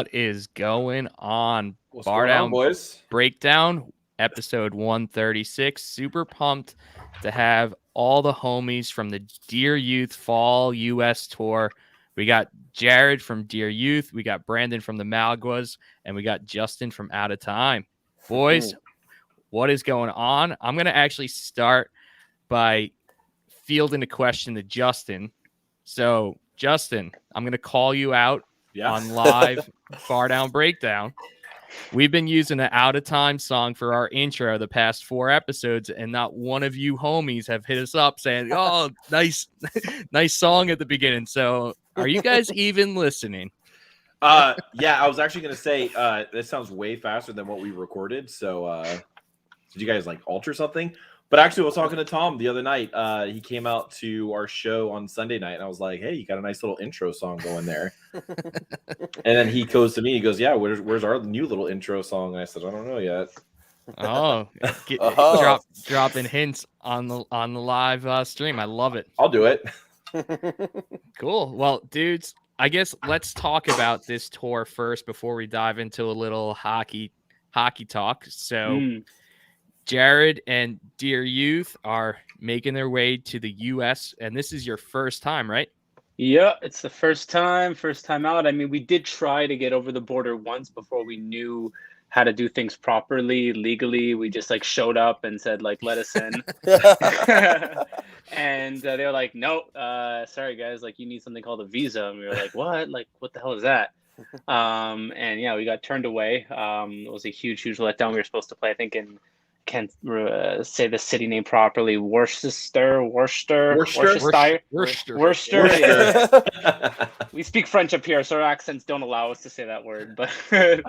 What is going on? What's Bar going on, Down boys? Breakdown, episode 136. Super pumped to have all the homies from the Dear Youth Fall US Tour. We got Jared from Dear Youth, we got Brandon from the Maguas, and we got Justin from Outatime. Boys, what is going on? I'm going to actually start by fielding a question to Justin. So, Justin, I'm going to call you out on live Bar Down Breakdown. We've been using an Out of Time song for our intro the past 4 episodes, and not one of you homies have hit us up saying, "Oh, nice, nice song at the beginning." So, are you guys even listening? Yeah, I was actually gonna say this sounds way faster than what we recorded. So, did you guys like alter something? But actually, I was talking to Tom the other night. He came out to our show on Sunday night, and I was like, "Hey, you got a nice little intro song going there." And then he goes to me, he goes, "Yeah, where's our new little intro song?" And I said, "I don't know yet." Oh, dropping hints on the live stream. I love it. I'll do it. Cool. Well, dudes, I guess let's talk about this tour first before we dive into a little hockey talk. So, Jared and Dear Youth are making their way to the U.S., and this is your first time, right? Yeah, it's the first time out. I mean, we did try to get over the border once before we knew how to do things properly, legally. We just like showed up and said, like, let us in. And they were like, no, sorry guys, like you need something called a visa. And we were like, what? Like, what the hell is that? And yeah, we got turned away. It was a huge letdown. We were supposed to play, I think, in can't say the city name properly. Worcester. Yeah. We speak French up here, so our accents don't allow us to say that word. But we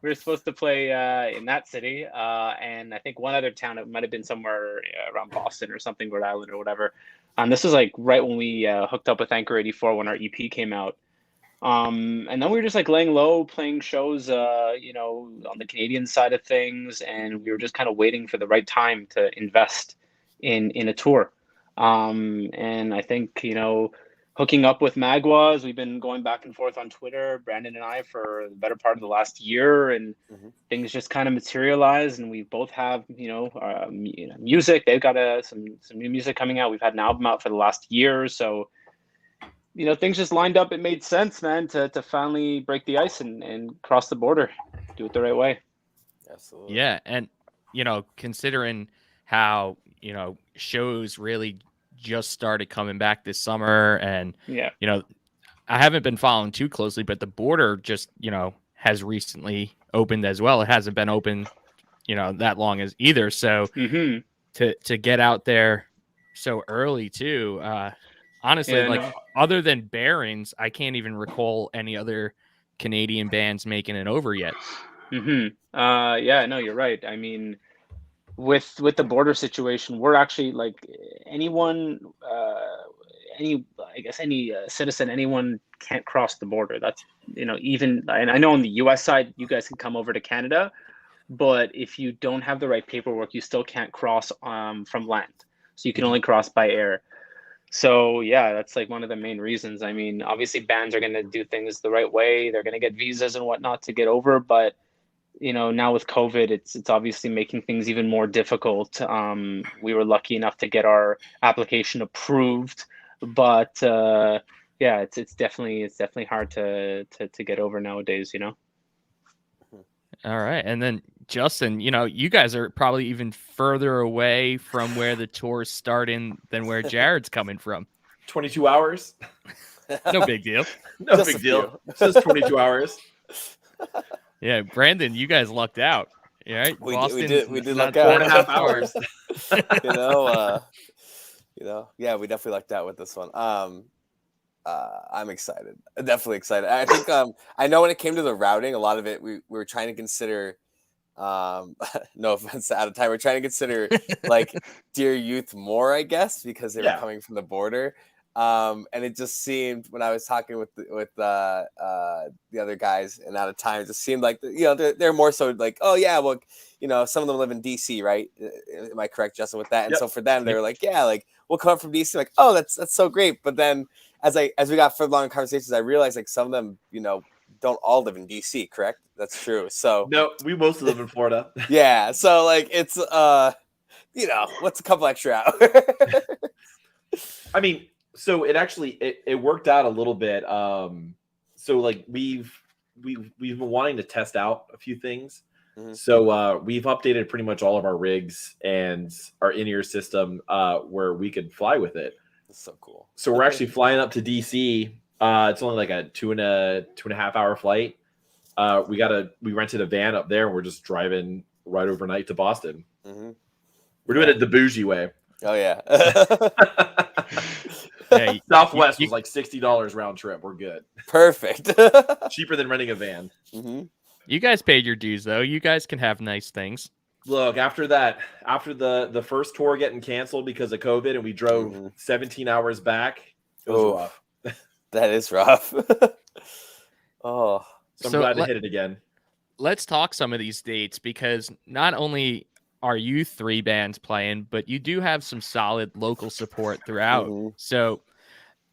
were supposed to play in that city, and I think one other town. It might have been somewhere around Boston or something, Rhode Island or whatever. This was like right when we hooked up with Anchor 84 when our EP came out. And then we were just like laying low, playing shows, on the Canadian side of things, and we were just kind of waiting for the right time to invest in a tour. And I think, hooking up with Maguas, we've been going back and forth on Twitter, Brandon and I, for the better part of the last year, and things just kind of materialized. And we both have, music. They've got some new music coming out. We've had an album out for the last year, so. Things just lined up. It made sense, man, to finally break the ice and cross the border, do it the right way. Absolutely. Yeah. And, considering how, shows really just started coming back this summer, and, I haven't been following too closely, but the border just, has recently opened as well. It hasn't been open, that long as either. So to get out there so early too, honestly, other than Bearings, I can't even recall any other Canadian bands making it over yet. Yeah, no, you're right. I mean, with the border situation, we're actually like any citizen, anyone can't cross the border. That's even, and I know on the U.S. side, you guys can come over to Canada, but if you don't have the right paperwork, you still can't cross from land. So you can only cross by air. So yeah, that's like one of the main reasons. I mean, obviously bands are going to do things the right way. They're going to get visas and whatnot to get over. But, now with COVID, it's obviously making things even more difficult. We were lucky enough to get our application approved, but yeah, it's definitely hard to get over nowadays, All right. And then Justin, you guys are probably even further away from where the tour's starting than where Jared's coming from. 22 hours. No big deal. No big deal. It says 22 hours. Yeah, Brandon, you guys lucked out. Right? We did luck out. 4.5 hours. Yeah, we definitely lucked out with this one. I'm excited. Definitely excited. I think I know when it came to the routing, a lot of it we were trying to consider. No offense to Out of Time, we're trying to consider like Dear Youth more, I guess, because they were coming from the border. And it just seemed, when I was talking with the other guys and Out of Time, it just seemed like they're more so like, oh yeah, well, some of them live in DC, right? Am I correct, Justin, with that? And so for them, they were like, yeah, like we'll come from DC, like, oh, that's so great. But then as we got further along in conversations, I realized like some of them, don't all live in DC, correct? That's true. So No, we mostly live in Florida. yeah, so like it's what's a couple extra hours? I mean, so it actually it worked out a little bit. So like we've been wanting to test out a few things. Mhm. So we've updated pretty much all of our rigs and our in-ear system where we could fly with it. That's so cool. So we're actually flying up to DC. It's only like a 2.5 hour flight. We rented a van up there and we're just driving right overnight to Boston. Mhm. We're doing it the bougie way. Oh yeah. Hey, Southwest was like $60 round trip. We're good. Perfect. Cheaper than renting a van. Hmm. you guys paid your dues though. You guys can have nice things. Look, after the first tour getting canceled because of COVID and we drove 17 hours back, it was rough. That is rough. Oh. So I'm glad to hit it again. Let's talk some of these dates because not only are you 3 bands playing, but you do have some solid local support throughout. Mhm. So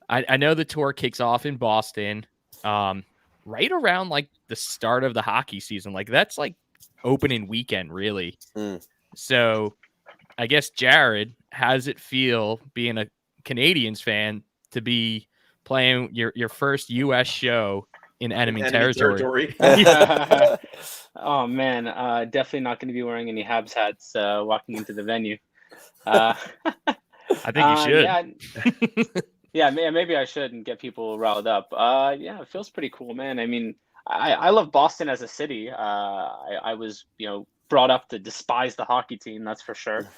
I know the tour kicks off in Boston right around like the start of the hockey season. Like that's like opening weekend, really. So I guess, Jared, how does it feel being a Canadians fan to be playing your first U.S. show in enemy territory? Oh man, definitely not going to be wearing any Habs hats walking into the venue. I think you should. Yeah, maybe I should and get people riled up. Yeah, it feels pretty cool, man. I mean, I love Boston as a city. I was, brought up to despise the hockey team, that's for sure.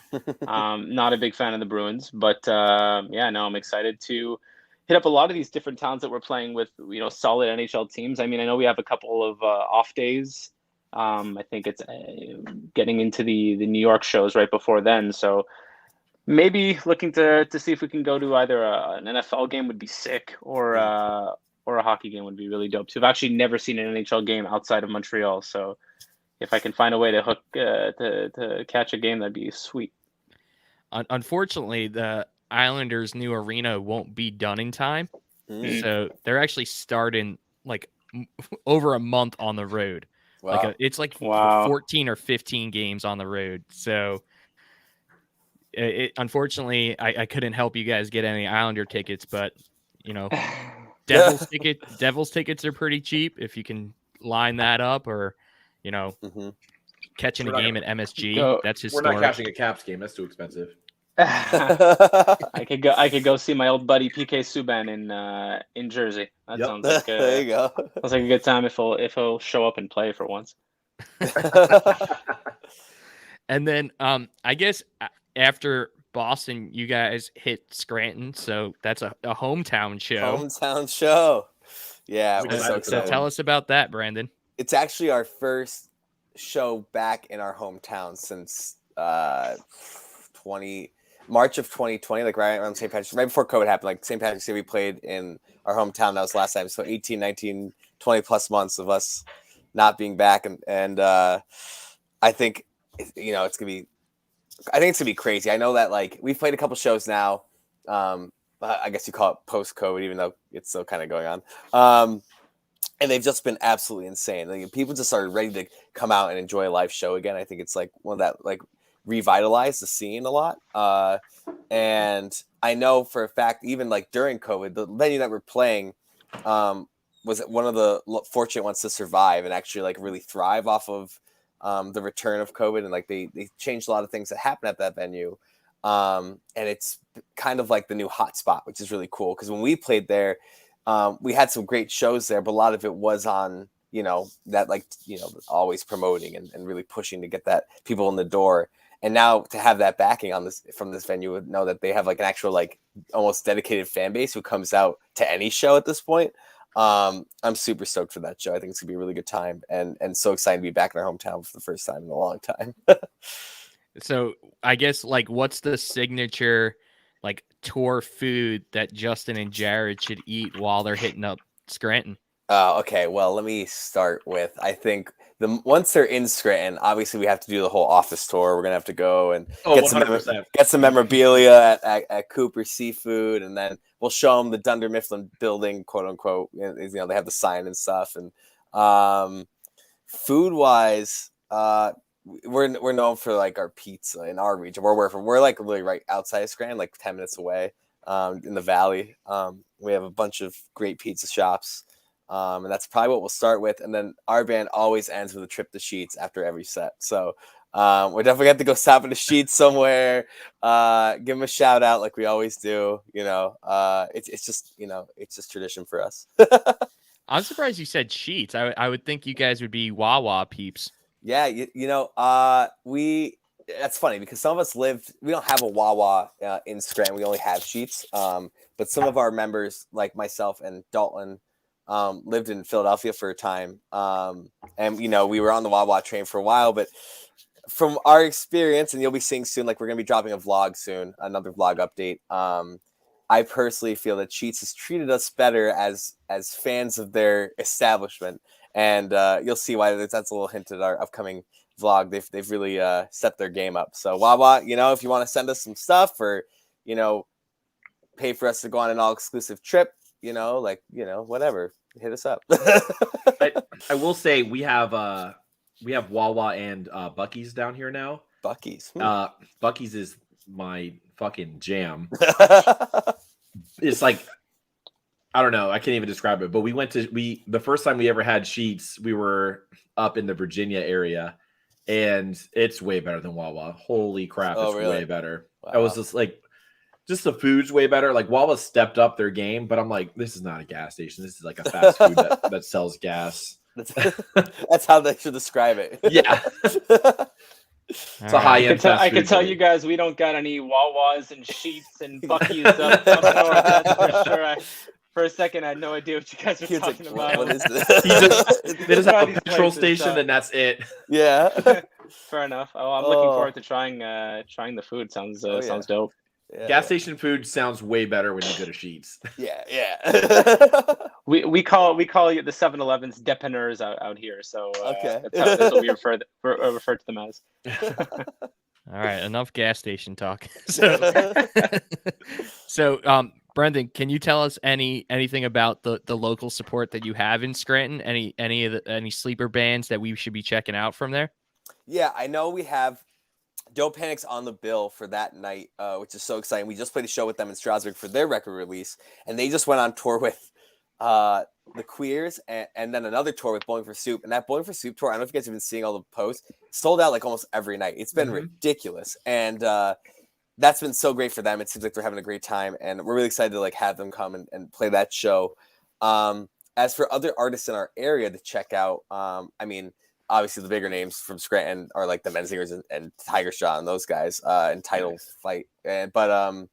Not a big fan of the Bruins, but yeah, no, I'm excited to hit up a lot of these different towns that we're playing with, solid NHL teams. I mean, I know we have a couple of off days. I think it's getting into the New York shows right before then. So maybe looking to see if we can go to either an NFL game would be sick or a hockey game would be really dope. So I've actually never seen an NHL game outside of Montreal. So if I can find a way to hook to catch a game, that'd be sweet. Unfortunately, the Islanders' new arena won't be done in time. So they're actually starting like over a month on the road. Wow. It's like 14 or 15 games on the road. So unfortunately, I couldn't help you guys get any Islander tickets, but Devils tickets are pretty cheap if you can line that up, or catching a game at MSG. That's historic. We're not catching a Caps game. That's too expensive. I could go see my old buddy PK Subban in Jersey. That sounds like there you go. Sounds like a good time if he'll show up and play for once. And then I guess after Boston, you guys hit Scranton, so that's a hometown show. Hometown show. Yeah, we're so So tell us about that, Brandon. It's actually our first show back in our hometown since March of 2020, like right around St. Patrick's, right before COVID happened. Like St. Patrick's Day, we played in our hometown. That was last time. So 18, 19, 20 plus months of us not being back. And I think, it's going to be, crazy. I know that like we've played a couple shows now. I guess you call it post-COVID, even though it's still kind of going on. And they've just been absolutely insane. Like, people just are ready to come out and enjoy a live show again. I think it's like one of that like revitalized the scene a lot. And I know for a fact, even like during COVID, the venue that we're playing was one of the fortunate ones to survive and actually like really thrive off of the return of COVID. And like they changed a lot of things that happened at that venue. And it's kind of like the new hotspot, which is really cool. Because when we played there, we had some great shows there, but a lot of it was on, that like, always promoting and really pushing to get that people in the door. And now to have that backing from this venue, would know that they have like an actual, like almost dedicated fan base who comes out to any show at this point. I'm super stoked for that show. I think it's gonna be a really good time and so excited to be back in our hometown for the first time in a long time. So I guess like what's the signature like tour food that Justin and Jared should eat while they're hitting up Scranton? Okay, well, let me start with, I think once they're in Scranton, obviously we have to do the whole office tour. We're gonna have to go and get some memorabilia at Cooper Seafood, and then we'll show them the Dunder Mifflin building, quote unquote. They have the sign and stuff, and Food wise, we're known for like our pizza in our region. Where we're from, we're like really right outside of Scranton, like 10 minutes away, in the valley. We have a bunch of great pizza shops, and that's probably what we'll start with. And then our band always ends with a trip to Sheets after every set. So we definitely have to go stop at the Sheets somewhere. Give them a shout out like we always do. It's just it's just tradition for us. I'm surprised you said Sheets. I would think you guys would be Wawa peeps. Yeah, that's funny because some of us we don't have a Wawa in Scranton. We only have Sheets. But some of our members, like myself and Dalton, lived in Philadelphia for a time. And we were on the Wawa train for a while, but from our experience, and you'll be seeing soon, like we're going to be dropping a vlog soon, another vlog update. I personally feel that Sheets has treated us better as fans of their establishment. And you'll see why that's a little hint at our upcoming vlog. They've really stepped their game up. So Wawa, if you want to send us some stuff or, pay for us to go on an all exclusive trip, whatever, hit us up. I will say we have Wawa and Buc-ee's down here now. Buc-ee's. Buc-ee's is my fucking jam. It's like, I don't know. I can't even describe it. But the first time we ever had Sheets, we were up in the Virginia area, and it's way better than Wawa. Holy crap, it's really? way better. Wow. I was just the food's way better. Like Wawa stepped up their game, but I'm like, this is not a gas station. This is like a fast food that sells gas. That's how they should describe it. Yeah. It's a high-end fast I can food tell joint. you guys, we don't got any Wawas and Sheets and Buc-ee's up north. That's for sure. For a second, I had no idea what you guys were talking about. What is this? They just have a These petrol places, station, and that's it. Yeah. Fair enough. Oh, I'm looking forward to trying the food. Sounds dope. Yeah. Gas station food sounds way better when you go to Sheets. Yeah. We call it the 7-Elevens depanneurs out here. So Okay. that's what we refer to them as. All right, enough gas station talk. So, Brendan, can you tell us anything about the local support that you have in Scranton? Any sleeper bands that we should be checking out from there? Yeah, I know we have Don't Panic's on the bill for that night, which is so exciting. We just played a show with them in Strasbourg for their record release, and they just went on tour with the Queers and then another tour with Bowling for Soup. And that Bowling for Soup tour, I don't know if you guys have been seeing all the posts, sold out like almost every night. It's been ridiculous. And that's been so great for them. It seems like they're having a great time, and we're really excited to like have them come and play that show. As for other artists in our area to check out, I mean, obviously the bigger names from Scranton are like the Menzingers and Tiger Shot and those guys in Title Fight. But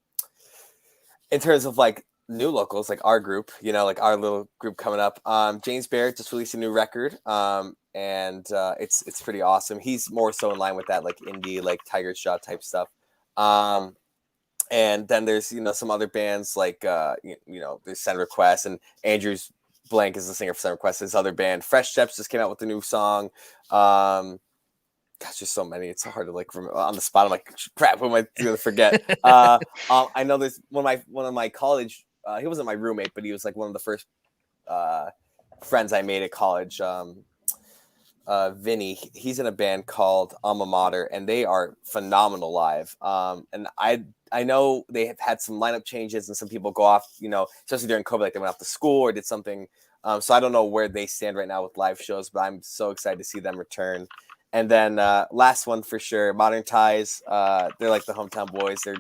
in terms of like new locals, like our group, like our little group coming up, James Barrett just released a new record, and it's pretty awesome. He's more so in line with that like indie, like Tiger Shot type stuff. And then there's some other bands like there's Send Request, and Andrew's Blank is the singer for Send Request. His other band Fresh Steps just came out with a new song. Gosh, there's so many. It's hard to like on the spot. I'm like, crap, what am I gonna forget? I know there's one of my college. He wasn't my roommate, but he was like one of the first friends I made at college. Vinny, he's in a band called Alma Mater, and they are phenomenal live. And I know they have had some lineup changes, and some people go off, especially during COVID, like they went off to school or did something. So I don't know where they stand right now with live shows, but I'm so excited to see them return. And then last one for sure, Modern Ties. They're like the hometown boys. They're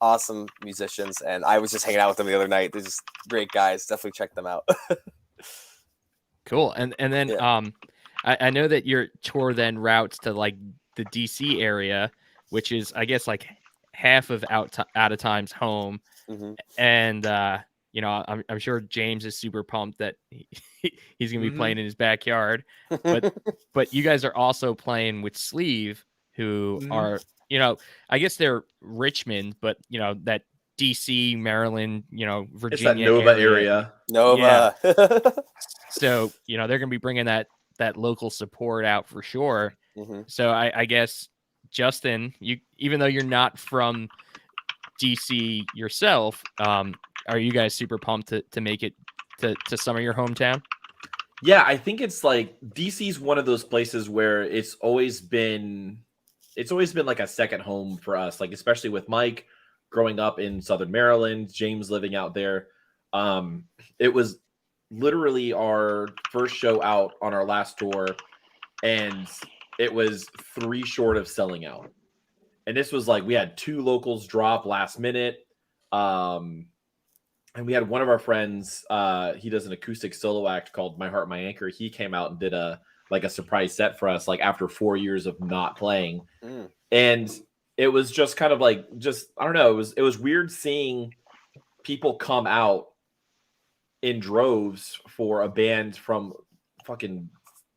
awesome musicians, and I was just hanging out with them the other night. They're just great guys. Definitely check them out. Cool. And then Yeah. I know that your tour then routes to like the DC area, which is I guess like half of Outatime's home. Mm-hmm. And I'm sure James is super pumped that he's gonna be playing in his backyard. But you guys are also playing with Sleeve, who are I guess they're Richmond, but that DC, Maryland, Virginia. It's that Nova area. Nova. Yeah. So they're gonna be bringing that local support out for sure. Mm-hmm. So I guess Justin, even though you're not from DC yourself, are you guys super pumped to make it to some of your hometown? Yeah, I think it's like DC's one of those places where it's always been like a second home for us. Like especially with Mike growing up in Southern Maryland, James living out there. It was literally our first show out on our last tour, and it was 3 short of selling out. And this was like we had 2 locals drop last minute. And we had one of our friends, he does an acoustic solo act called My Heart, My Anchor. He came out and did a surprise set for us, like after 4 years of not playing. And it was just kind of like, I don't know. It was weird seeing people come out in droves for a band from fucking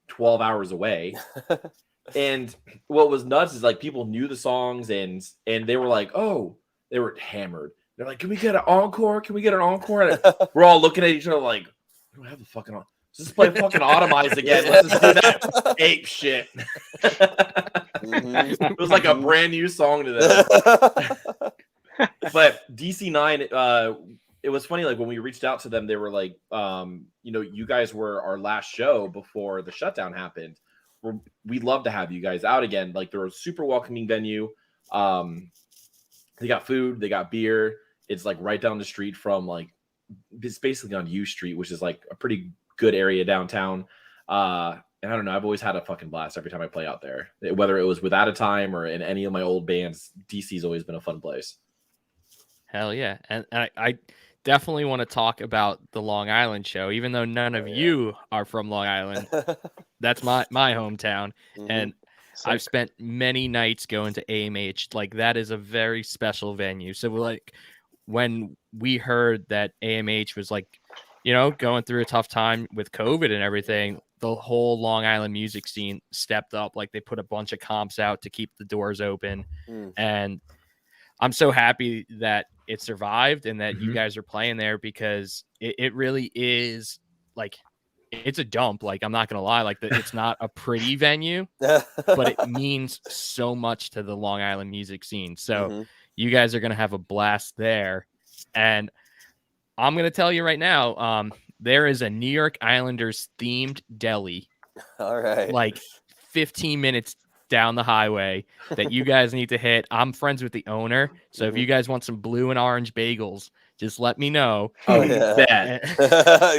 12 hours away. And what was nuts is like people knew the songs and they were like, oh, they were hammered. They're like, can we get an encore? Can we get an encore? And we're all looking at each other like, we don't have the fucking on. Let's just play fucking Automize again. Let's just do that ape shit. It was like a brand new song to them. But DC9, it was funny. Like when we reached out to them, they were like, you guys were our last show before the shutdown happened. We'd love to have you guys out again. Like they're a super welcoming venue. They got food, they got beer. It's like right down the street from it's basically on U Street, which is like a pretty good area downtown. And I don't know, I've always had a fucking blast every time I play out there. Whether it was with Outatime or in any of my old bands, DC's always been a fun place. Hell yeah. And I definitely want to talk about the Long Island show, even though none of you are from Long Island. That's my hometown. And I've spent many nights going to AMH. Like that is a very special venue. So like when we heard that AMH was going through a tough time with COVID and everything, the whole Long Island music scene stepped up. Like they put a bunch of comps out to keep the doors open. And I'm so happy that it survived and that you guys are playing there, because it really is like, it's a dump. Like, I'm not going to lie. Like it's not a pretty venue, but it means so much to the Long Island music scene. So you guys are going to have a blast there. And I'm going to tell you right now, there is a New York Islanders themed deli. All right. Like 15 minutes down the highway that you guys need to hit. I'm friends with the owner. So if you guys want some blue and orange bagels, just let me know. Oh, yeah.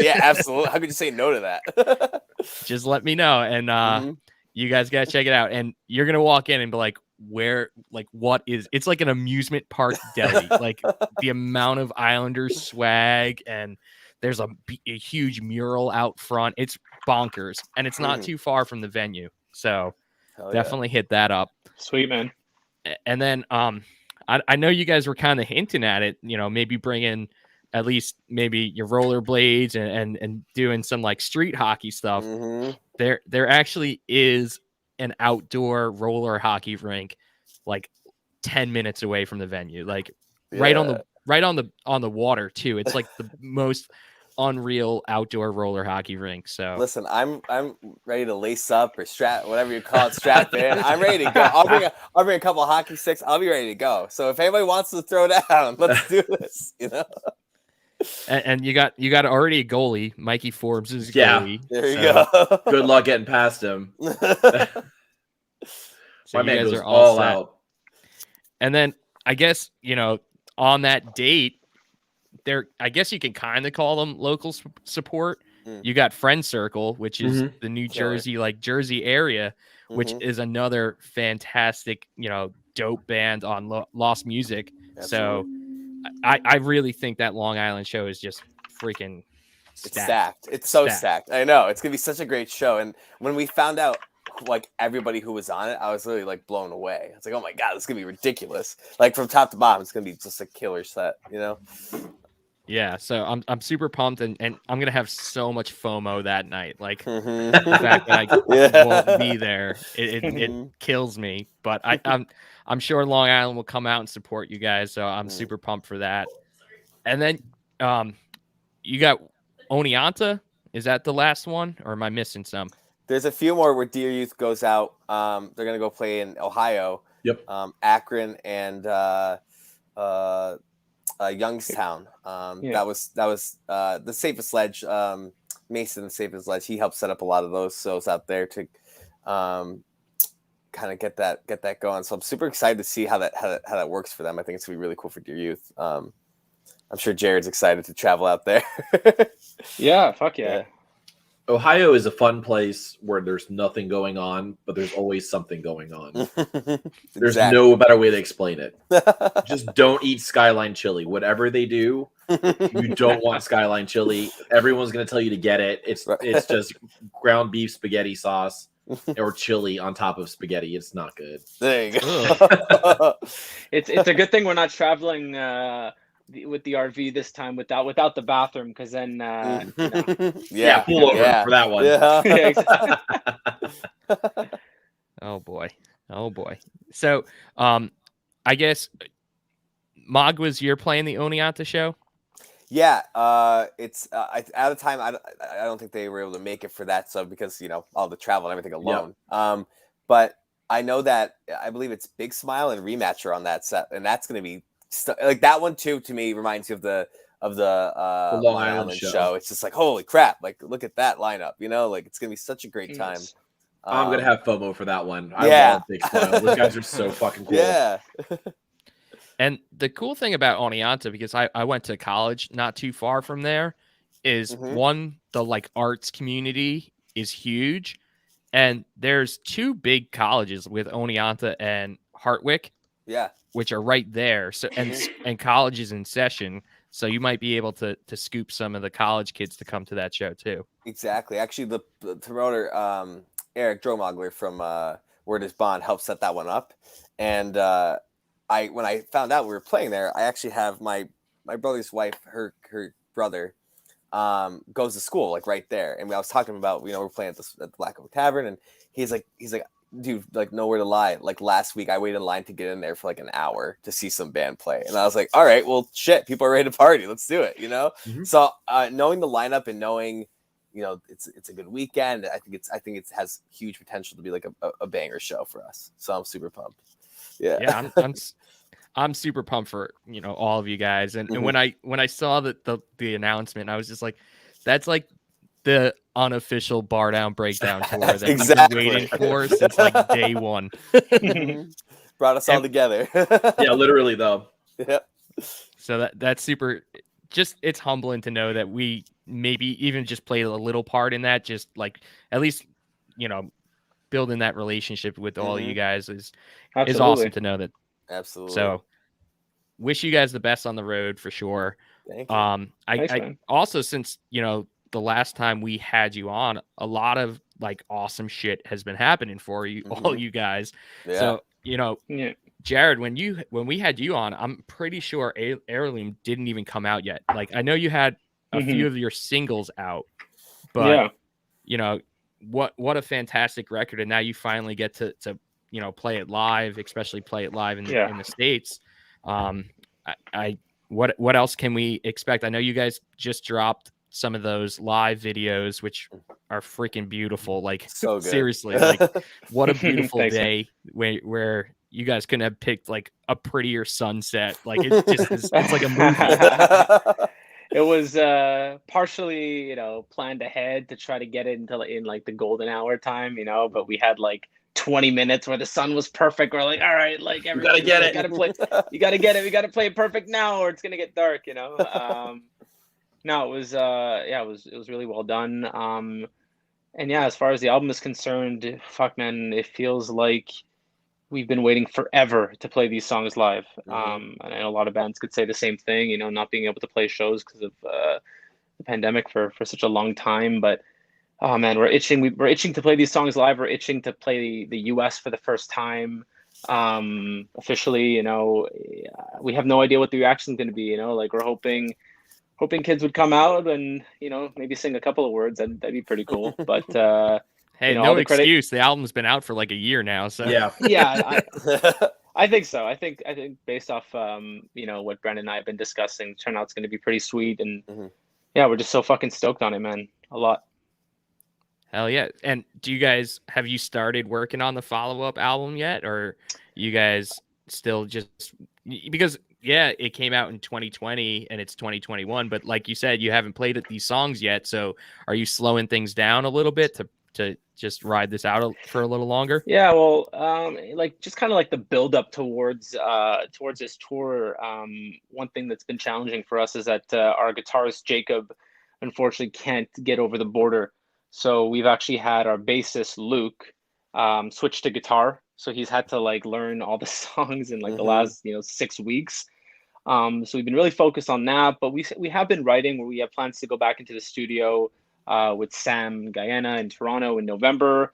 Yeah, absolutely. How could you say no to that? Just let me know. And you guys got to check it out. And you're going to walk in and be like, what is, it's like an amusement park deli. Like the amount of Islanders swag, and there's a huge mural out front. It's bonkers. And it's not too far from the venue. So definitely hit that up. Sweet, man. And then, I know you guys were kind of hinting at it, maybe bringing at least maybe your rollerblades and doing some like street hockey stuff. There actually is an outdoor roller hockey rink, like 10 minutes away from the venue, like right on the water too. It's like the most unreal outdoor roller hockey rink. So listen, I'm ready to lace up or strap, whatever you call it, strap in. I'm ready to go. I'll bring a couple of hockey sticks. I'll be ready to go. So if anybody wants to throw down, let's do this. And you got already a goalie. Mikey Forbes is goalie. There you go. Good luck getting past him. So my you man guys goes are all set. out. And then I guess on that date, I guess you can kind of call them local support. You got Friend Circle, which is the New Jersey, Jersey area, which is another fantastic, dope band on Lost Music. Absolutely. So I really think that Long Island show is just freaking stacked. It's stacked. It's so stacked. I know. It's going to be such a great show. And when we found out everybody who was on it, I was really blown away. It's like, oh my God, this is going to be ridiculous. Like from top to bottom, it's going to be just a killer set, Yeah, so I'm super pumped, and I'm gonna have so much FOMO that night. Like the fact that I won't be there, it kills me. But I'm sure Long Island will come out and support you guys, so I'm super pumped for that. And then you got Oneonta. Is that the last one, or am I missing some? There's a few more where Dear Youth goes out. They're gonna go play in Ohio. Yep. Akron and Youngstown. That was the Safest Ledge Mason and Save His Ledge. He helped set up a lot of those shows out there to kind of get that going. So I'm super excited to see how that works for them. I think it's gonna be really cool for Dear Youth. I'm sure Jared's excited to travel out there. Yeah, fuck yeah. Ohio is a fun place where there's nothing going on, but there's always something going on. There's no better way to explain it. Just don't eat Skyline chili. Whatever they do, you don't want Skyline chili. Everyone's going to tell you to get it. It's just ground beef spaghetti sauce or chili on top of spaghetti. It's not good. There you go. It's a good thing we're not traveling with the RV this time without the bathroom, because then pull over for that one. Oh boy. So I guess Maguas, you're playing the Oneonta show. Yeah, it's at the time I don't think they were able to make it for that, so because all the travel and everything alone. Yep. But I know that I believe it's Big Smile and Rematcher on that set, and that's going to be like that one too. To me, reminds you of the Long Island show. It's just like, holy crap! Like, look at that lineup. Like it's gonna be such a great time. I'm gonna have FOMO for that one. I love Big Smile. Those guys are so fucking cool. Yeah. And the cool thing about Oneonta, because I went to college not too far from there, is one, the like arts community is huge, and there's two big colleges with Oneonta and Hartwick. Yeah. Which are right there. So and college is in session, so you might be able to scoop some of the college kids to come to that show too. Exactly. Actually, the promoter Eric Dromogler from Word Is Bond helped set that one up, and when I found out we were playing there, I actually have my brother's wife, her brother, goes to school like right there, and I was talking about we're playing at the Black Oak Tavern, and he's like. Dude, like nowhere to lie. Like last week, I waited in line to get in there for like an hour to see some band play, and I was like, "All right, well, shit, people are ready to party. Let's do it." So knowing the lineup and knowing, it's a good weekend. I think it has huge potential to be like a banger show for us. So I'm super pumped. Yeah, I'm super pumped for all of you guys. And when I saw the announcement, I was just like, that's like the unofficial Bar Down Breakdown tour that we've been waiting for since like day one. Brought us all together. Yeah, literally though. Yep. So that's super. Just it's humbling to know that we maybe even just played a little part in that. Just like at least building that relationship with all you guys is awesome to know that. Absolutely. So wish you guys the best on the road for sure. Thank you. I also, since the last time we had you on, a lot of like awesome shit has been happening for you, all you guys. Yeah. So, Jared, when we had you on, I'm pretty sure Heirloom didn't even come out yet. Like, I know you had a few of your singles out, but what a fantastic record. And now you finally get to play it live, especially play it live in the States. What else can we expect? I know you guys just dropped some of those live videos, which are freaking beautiful. Like, so good. Seriously, like what a beautiful day where you guys couldn't have picked like a prettier sunset. Like it's like a movie. It was partially, planned ahead to try to get it in like the golden hour time, but we had like 20 minutes where the sun was perfect. We're like, all right, like you gotta get it. You gotta get it. We gotta play it perfect now, or it's gonna get dark, No, it was it was really well done. And as far as the album is concerned, fuck man, it feels like we've been waiting forever to play these songs live. And I know a lot of bands could say the same thing, not being able to play shows because of the pandemic for such a long time. But oh man, we're itching. We're itching to play these songs live. We're itching to play the US for the first time. Officially, we have no idea what the reaction is going to be. Like we're hoping kids would come out and maybe sing a couple of words. That'd be pretty cool. But hey, no excuse. The album's been out for like a year now. So yeah, I think so. I think based off what Brandon and I have been discussing, turnout's going to be pretty sweet. And we're just so fucking stoked on it, man. A lot. Hell yeah. And have you started working on the follow-up album yet? Or you guys still just, because yeah, it came out in 2020 and it's 2021, but like you said, you haven't played these songs yet. So are you slowing things down a little bit to just ride this out for a little longer? Yeah, well, like just kind of like the build up towards this tour. One thing that's been challenging for us is that our guitarist Jacob unfortunately can't get over the border. So we've actually had our bassist Luke switch to guitar. So he's had to like learn all the songs in like the last 6 weeks. So we've been really focused on that, but we have been writing where we have plans to go back into the studio with Sam Guyana in Toronto in November.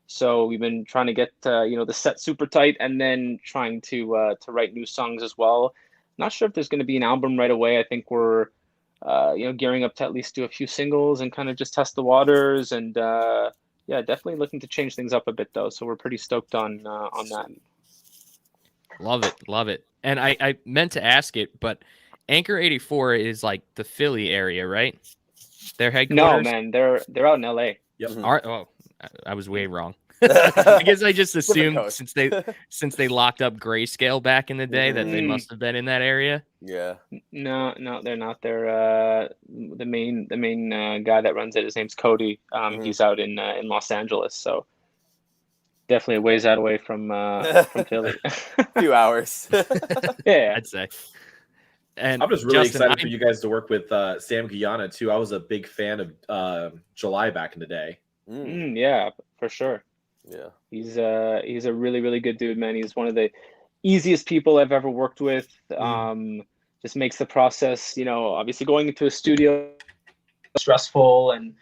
So we've been trying to get the set super tight, and then trying to write new songs as well. Not sure if there's going to be an album right away. I think we're gearing up to at least do a few singles and kind of just test the waters, and yeah, definitely looking to change things up a bit though. So we're pretty stoked on that. Love it. And I meant to ask it, but Anchor 84 is like the Philly area, right? Their headquarters? No, man, they're out in LA. Yep. Oh, I was way wrong. I guess I just assumed coast. since they locked up Grayscale back in the day that they must have been in that area. Yeah. No, they're not. They're the main guy that runs it. His name's Cody. He's out in Los Angeles, so definitely a ways out away from Philly. Few hours. Yeah, I'd say. And I'm just really Justin, excited for you guys to work with Sam Guyana too. I was a big fan of July back in the day. Yeah, for sure. Yeah. He's a really, really good dude, man. He's one of the easiest people I've ever worked with. Just makes the process, obviously going into a studio stressful, and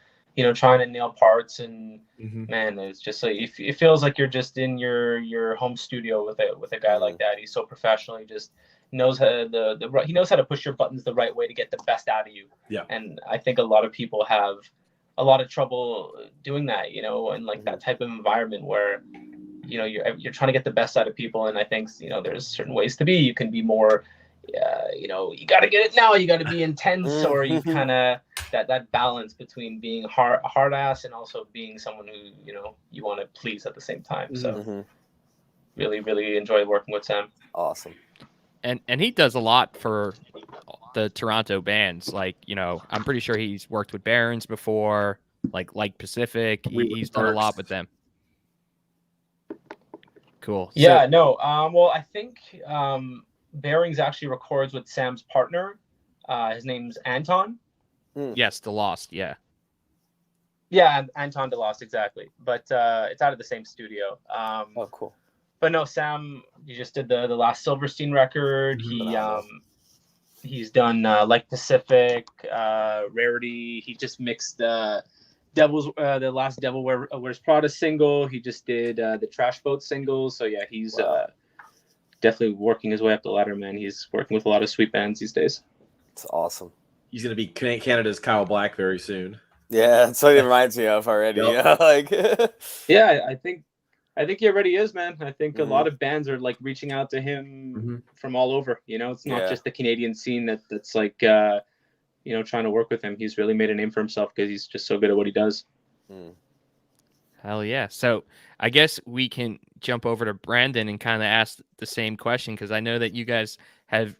trying to nail parts, and man, it's just like it feels like you're just in your home studio with a guy like that. He's so professional. He just knows how he knows how to push your buttons the right way to get the best out of you. Yeah. And I think a lot of people have a lot of trouble doing that, in like that type of environment where you're trying to get the best out of people. And I think there's certain ways to be. You can be more you got to get it now, you got to be intense, or you kind of that balance between being hard ass and also being someone who you want to please at the same time. So really, really enjoy working with Sam. Awesome. And he does a lot for the Toronto bands. Like, I'm pretty sure he's worked with Barons before, like Pacific. He's done a lot with them. Cool. Yeah, no. Well, I think Bearings actually records with Sam's partner. His name's Anton. Yes, The Lost. Yeah. Yeah, Anton DeLost, exactly. But it's out of the same studio. Oh, cool. But no, Sam, he just did the last Silverstein record. He's done Like Pacific, Rarity. He just mixed the last Devil Wears Prada single. He just did the Trash Boat single. So yeah, he's definitely working his way up the ladder, man. He's working with a lot of sweet bands these days. It's awesome. He's going to be Canada's Kyle Black very soon. Yeah, that's what he reminds me of already. Yep. Yeah, I think he already is, man. I think a lot of bands are like reaching out to him from all over. It's not just the Canadian scene that's like trying to work with him. He's really made a name for himself because he's just so good at what he does. Hell yeah. So I guess we can jump over to Brandon and kind of ask the same question, because I know that you guys have,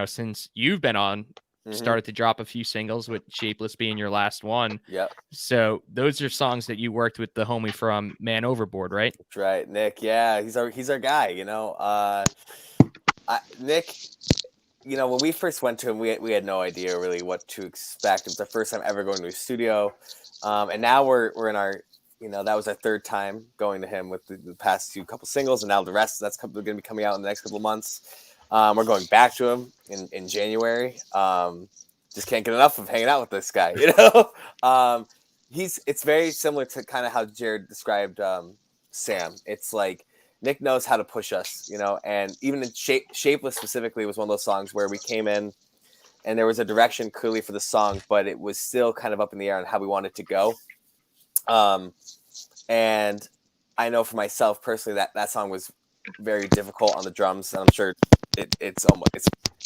since you've been on, started to drop a few singles, with Shapeless being your last one. Yeah. So those are songs that you worked with the homie from Man Overboard, right? That's right, Nick. Yeah, he's our guy. Nick. When we first went to him, we had no idea really what to expect. It was our first time ever going to a studio, and now we're in our. That was our third time going to him with the past couple singles, and now the rest that's going to be coming out in the next couple of months. We're going back to him in January. Just can't get enough of hanging out with this guy. It's very similar to kind of how Jared described Sam. It's like Nick knows how to push us, and even in Shapeless specifically was one of those songs where we came in and there was a direction clearly for the song, but it was still kind of up in the air on how we wanted to go. And I know for myself personally that song was very difficult on the drums, and I'm sure it's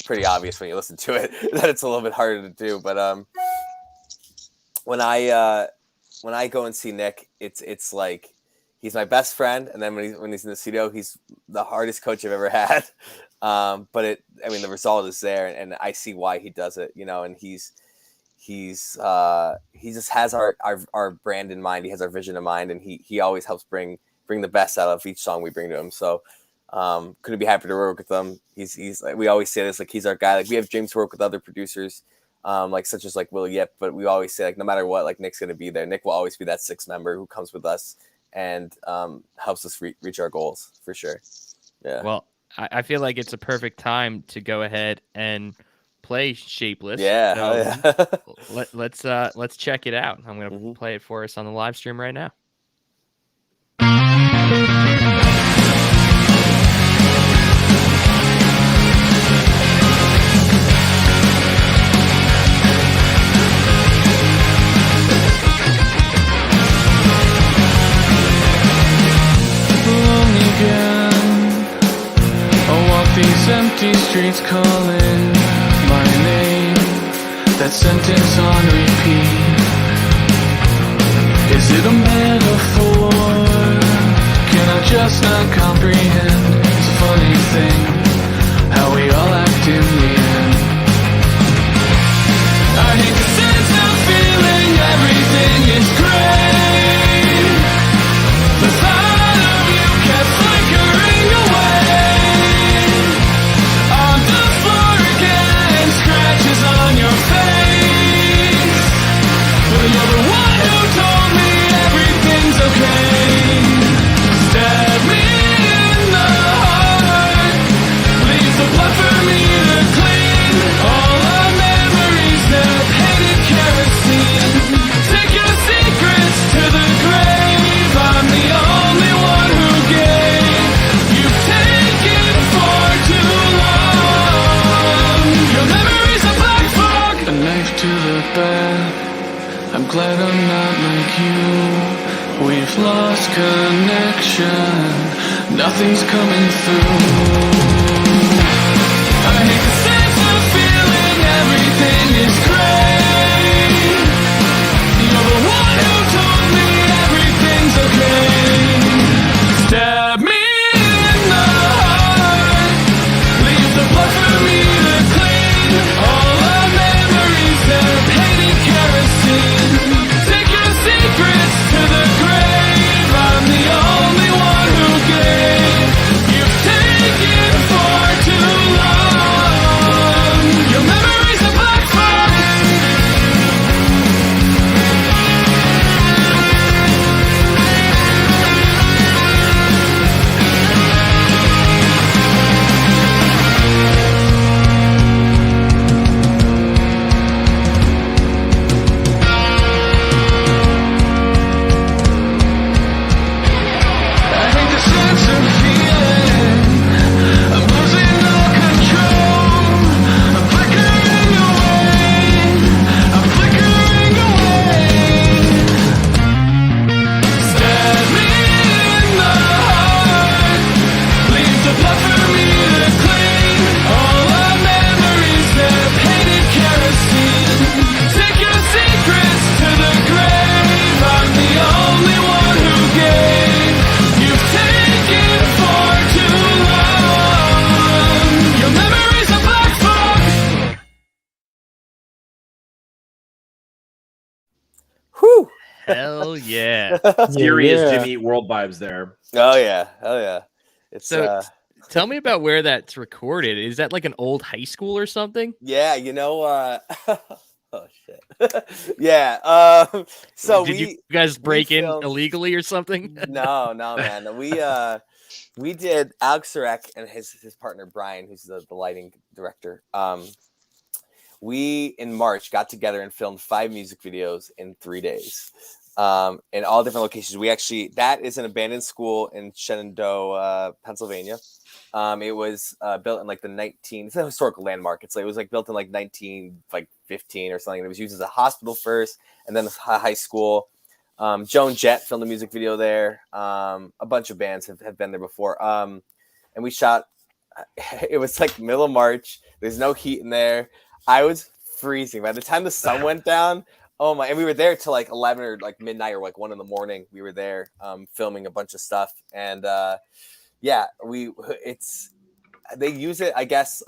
pretty obvious when you listen to it that it's a little bit harder to do. But when I go and see Nick, it's like he's my best friend, and then when he's in the studio, he's the hardest coach I've ever had. But the result is there, and I see why he does it, and he just has our brand in mind. He has our vision in mind, and he always helps bring the best out of each song we bring to him. So couldn't be happy to work with him. He's like, we always say this, like, he's our guy. Like, we have dreams to work with other producers, like such as like Will Yip, but we always say, like, no matter what, like, Nick's gonna be there. Nick will always be that sixth member who comes with us and helps us reach our goals for sure. Yeah. Well, I feel like it's a perfect time to go ahead and play Shapeless. Yeah. So let's check it out. I'm gonna play it for us on the live stream right now. These empty streets calling my name, that sentence on repeat. Is it a metaphor? Can I just not comprehend? It's a funny thing, how we all act in the end. I hate the sense of feeling everything is great. The thought of you kept flickering away. On your face, but you're the one who told me everything's okay. Stab me in the heart, leave the blood for me to clean. All our memories that hated kerosene. Take your secrets to the grave. I'm the only one who gave. You've taken for too long. Your memories are a knife to the back. I'm glad I'm not like you. We've lost connection. Nothing's coming through. I hate the sense of feeling everything is great. You're the one who told me everything's okay. Stab me in the heart. Leave the blood for me to clean. All our memories that hated kerosene. Take your secrets to the grave. I'm the only one who gave. You've taken for too long. Your memories are black fog. I hate the sense of feeling. I'm losing all control. I'm flickering away. I'm flickering away. Stab me in the heart. Leave the blood for me to clean. All our memories that hated kerosene. Take your secrets to the grave. I'm the only one who gave. You've taken for too long. Your memories are black fog. Whew. Hell yeah! Serious Yeah. Jimmy Eat World vibes there. Oh yeah. It's So tell me about where that's recorded. Is that like an old high school or something? yeah, oh shit. Yeah. So Did you guys break in filmed- illegally or something? No, man. We did Alex Surek and his partner Brian, who's the lighting director. We in March got together and filmed 5 music videos in 3 days, in all different locations. That is an abandoned school in Shenandoah, Pennsylvania. It was built in like it's a historical landmark. It was like built in like 1915 or something. It was used as a hospital first, and then a high school. Joan Jett filmed a music video there. A bunch of bands have been there before. And we shot. It was like middle of March. There's no heat in there. I was freezing. By the time the sun went down, oh my! And we were there till like 11 or like midnight or like 1 a.m. We were there filming a bunch of stuff, and yeah, they use it, I guess.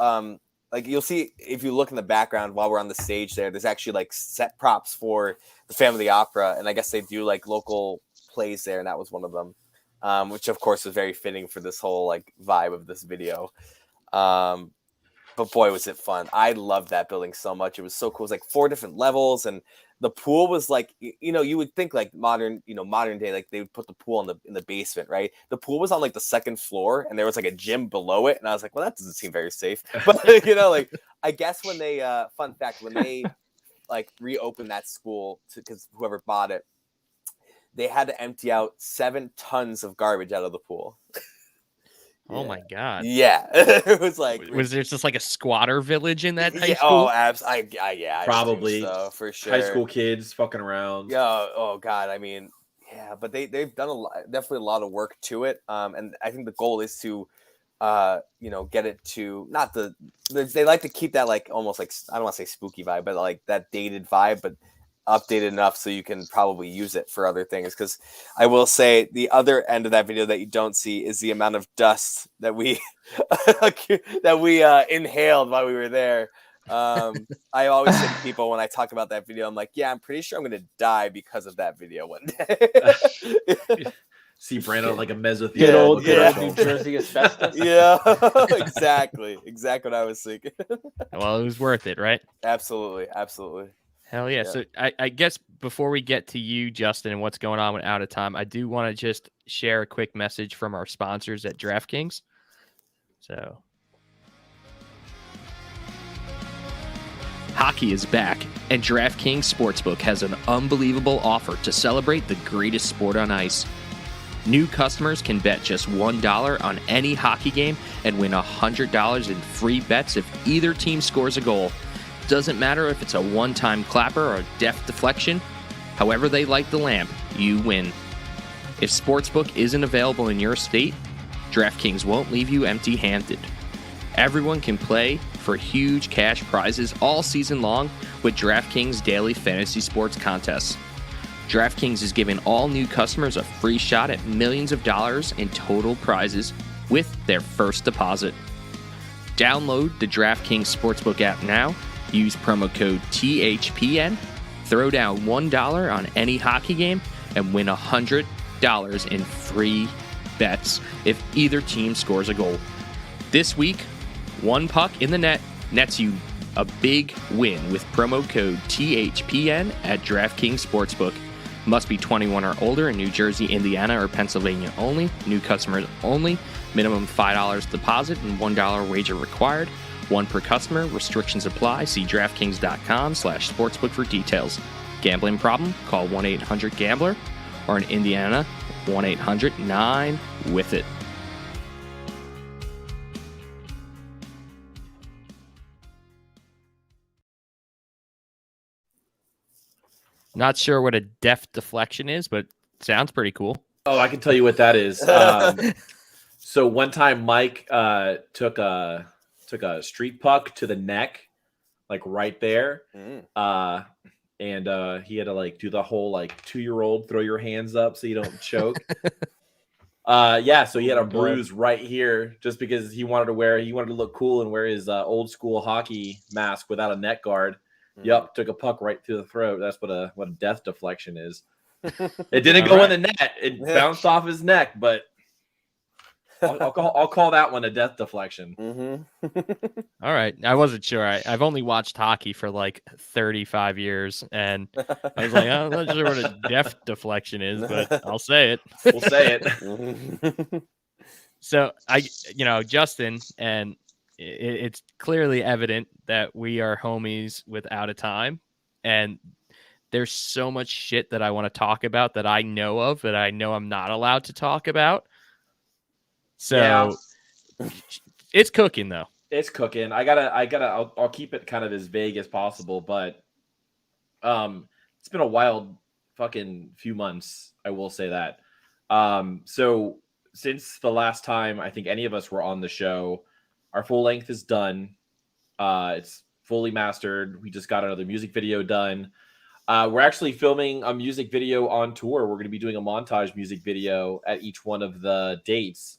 Like you'll see if you look in the background while we're on the stage there's actually like set props for the Phantom of the Opera, and I guess they do like local plays there, and that was one of them, which of course was very fitting for this whole like vibe of this video. But boy, was it fun. I loved that building so much. It was so cool. It was like 4 different levels, and the pool was like, you would think like modern day, like they would put the pool in the basement, right? The pool was on like the 2nd floor, and there was like a gym below it. And I was like, well, that doesn't seem very safe. But like I guess when they fun fact, when they like reopened that school because whoever bought it, they had to empty out 7 tons of garbage out of the pool. Oh my God. Yeah. It was like, was there just like a squatter village in that high yeah, school? oh, I Probably. think so, for sure. High school kids fucking around. Yeah. Oh God. I mean, yeah, but they've done definitely a lot of work to it. And I think the goal is to, get it to they like to keep that like almost like, I don't want to say spooky vibe, but like that dated vibe, but updated enough so you can probably use it for other things. Because I will say the other end of that video that you don't see is the amount of dust that we inhaled while we were there. I always say to people when I talk about that video, I'm like, yeah, I'm pretty sure I'm gonna die because of that video one day. See Brandon like a mesothelioma. Good old New Jersey asbestos. Yeah, exactly what I was thinking. Well, it was worth it, right? Absolutely. Hell yeah. So I guess before we get to you, Justin, and what's going on with Outatime, I do want to just share a quick message from our sponsors at DraftKings. So hockey is back, and DraftKings Sportsbook has an unbelievable offer to celebrate the greatest sport on ice. New customers can bet just $1 on any hockey game and win $100 in free bets if either team scores a goal. Doesn't matter if it's a one-time clapper or a deft deflection. However they light the lamp, you win. If Sportsbook isn't available in your state, DraftKings won't leave you empty-handed. Everyone can play for huge cash prizes all season long with DraftKings Daily Fantasy Sports Contests. DraftKings is giving all new customers a free shot at millions of dollars in total prizes with their first deposit. Download the DraftKings Sportsbook app now. Use promo code THPN, throw down $1 on any hockey game, and win $100 in free bets if either team scores a goal. This week, one puck in the net nets you a big win with promo code THPN at DraftKings Sportsbook. Must be 21 or older in New Jersey, Indiana, or Pennsylvania only. New customers only. Minimum $5 deposit and $1 wager required. One per customer. Restrictions apply. See DraftKings.com/sportsbook for details. Gambling problem? Call 1-800-GAMBLER or in Indiana, 1-800-9-WITH-IT. Not sure what a deft deflection is, but sounds pretty cool. Oh, I can tell you what that is. So one time Mike took a street puck to the neck, like right there. And he had to like do the whole like 2-year-old throw your hands up so you don't choke. So he had a bruise right here just because he wanted to look cool and wear his old school hockey mask without a neck guard. Yep, took a puck right through the throat. That's what a death deflection is. It didn't go in the net. It bounced off his neck, but I'll call that one a death deflection. All right. I wasn't sure. I've only watched hockey for like 35 years, and I was like, I'm not sure what a deft deflection is, but I'll say it. We'll say it. So Justin, and it's clearly evident that we are homies with Outatime, and there's so much shit that I want to talk about that I know of that I know I'm not allowed to talk about. So it's cooking though. It's cooking. I'll keep it kind of as vague as possible, but it's been a wild fucking few months. I will say that. So since the last time I think any of us were on the show, our full length is done. It's fully mastered. We just got another music video done. We're actually filming a music video on tour. We're going to be doing a montage music video at each one of the dates.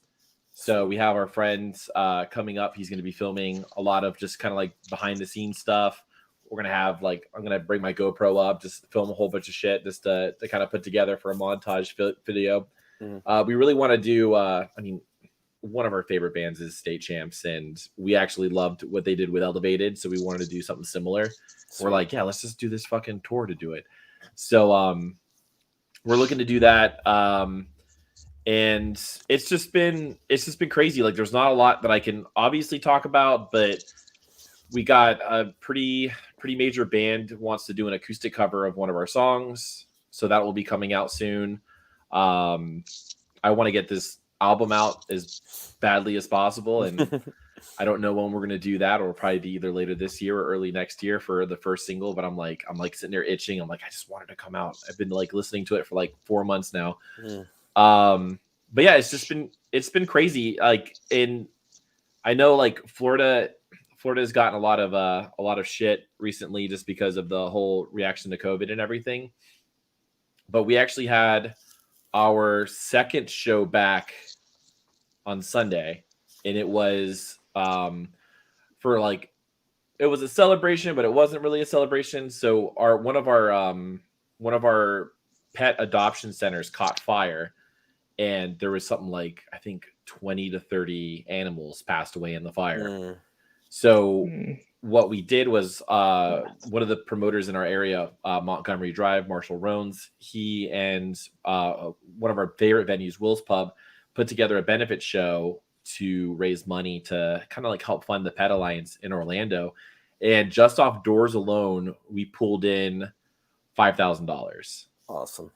So we have our friends coming up. He's going to be filming a lot of just kind of like behind the scenes stuff. We're going to have like, I'm going to bring my GoPro up, just film a whole bunch of shit just to kind of put together for a montage video. We really want to do, one of our favorite bands is State Champs, and we actually loved what they did with Elevated. So we wanted to do something similar. We're like, yeah, let's just do this fucking tour to do it. So we're looking to do that. And it's just been crazy. Like there's not a lot that I can obviously talk about, but we got a pretty major band wants to do an acoustic cover of one of our songs. So that will be coming out soon. I want to get this album out as badly as possible. And I don't know when we're going to do that. It'll probably be either later this year or early next year for the first single. But I'm like sitting there itching. I'm like, I just wanted to come out. I've been like listening to it for like 4 months now. But yeah, it's been crazy. Like I know like Florida's gotten a lot of shit recently just because of the whole reaction to COVID and everything. But we actually had our second show back on Sunday, and it was for like, it was a celebration, but it wasn't really a celebration. So one of our pet adoption centers caught fire, and there was something like, I think 20 to 30 animals passed away in the fire. So what we did was one of the promoters in our area, Montgomery Drive, Marshall Rones, he and one of our favorite venues, Will's Pub, put together a benefit show to raise money to kind of like help fund the Pet Alliance in Orlando. And just off doors alone, we pulled in $5,000. Awesome.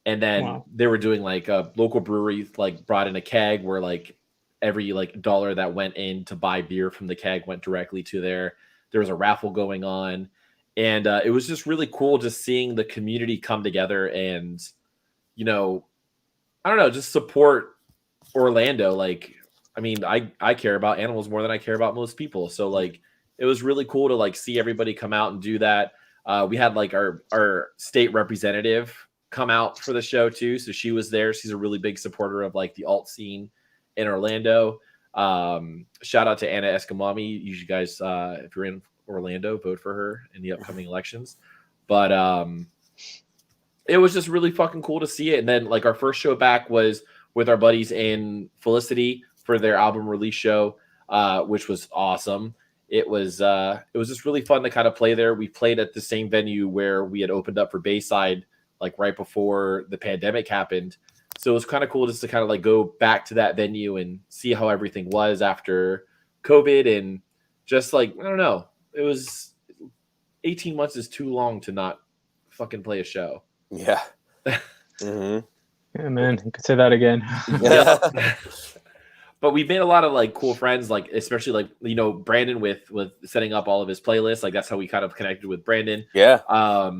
And then they were doing like a local brewery, like brought in a keg where like every like dollar that went in to buy beer from the keg went directly to there. There was a raffle going on, and it was just really cool just seeing the community come together and, I don't know, just support Orlando. Like, I mean, I care about animals more than I care about most people. So like, it was really cool to like see everybody come out and do that. We had like our state representative come out for the show too. So she was there. She's a really big supporter of like the alt scene in Orlando. Shout out to Anna Escamami. You guys, if you're in Orlando, vote for her in the upcoming elections. But it was just really fucking cool to see it. And then like our first show back was with our buddies in Felicity for their album release show, which was awesome. It was just really fun to kind of play there. We played at the same venue where we had opened up for Bayside, like right before the pandemic happened. So it was kind of cool just to kind of like go back to that venue and see how everything was after COVID. And just like, I don't know, it was 18 months is too long to not fucking play a show. Yeah. Mm-hmm. Yeah, man, you could say that again. Yeah. But we've made a lot of like cool friends, like especially like, Brandon with setting up all of his playlists. Like that's how we kind of connected with Brandon. Yeah.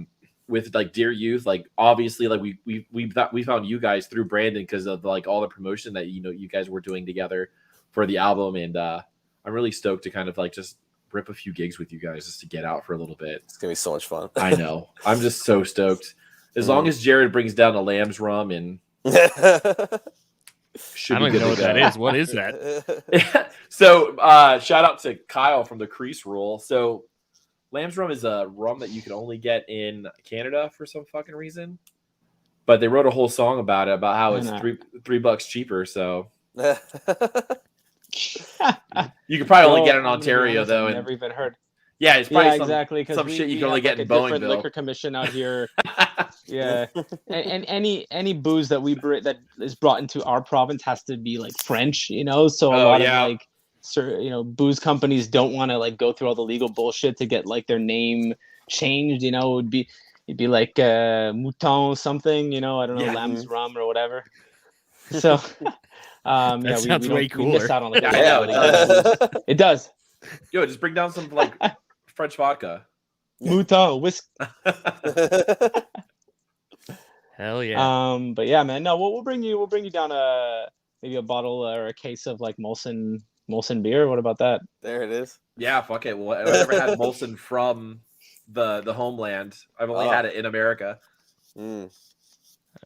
With like Dear Youth, like obviously like we found you guys through Brandon because of like all the promotion that you guys were doing together for the album. And I'm really stoked to kind of like just rip a few gigs with you guys just to get out for a little bit. It's gonna be so much fun. I know. I'm just so stoked. As long as Jared brings down a lamb's rum and I don't even know what that is. What is that? So shout out to Kyle from the Crease Rule. So lamb's rum is a rum that you can only get in Canada for some fucking reason. But they wrote a whole song about it, about how it's $3 cheaper. So you could probably only get it in Ontario, though. I've never even heard. Yeah, it's probably exactly, some shit you can only get in Bowmanville. Different liquor commission out here. Yeah, and any booze that that is brought into our province has to be like French, So a lot of like, booze companies don't want to like go through all the legal bullshit to get like their name changed. It'd be like Mouton something. I don't know, lamb's rum or whatever. So that sounds way cooler. We miss out on like it does. Yo, just bring down some like French vodka. Mouton whiskey. Hell yeah. But yeah, man. No, we'll bring you down maybe a bottle or a case of like Molson beer. What about that? There it is. Yeah, fuck it. Well, I never had Molson from the homeland. I've only had it in America.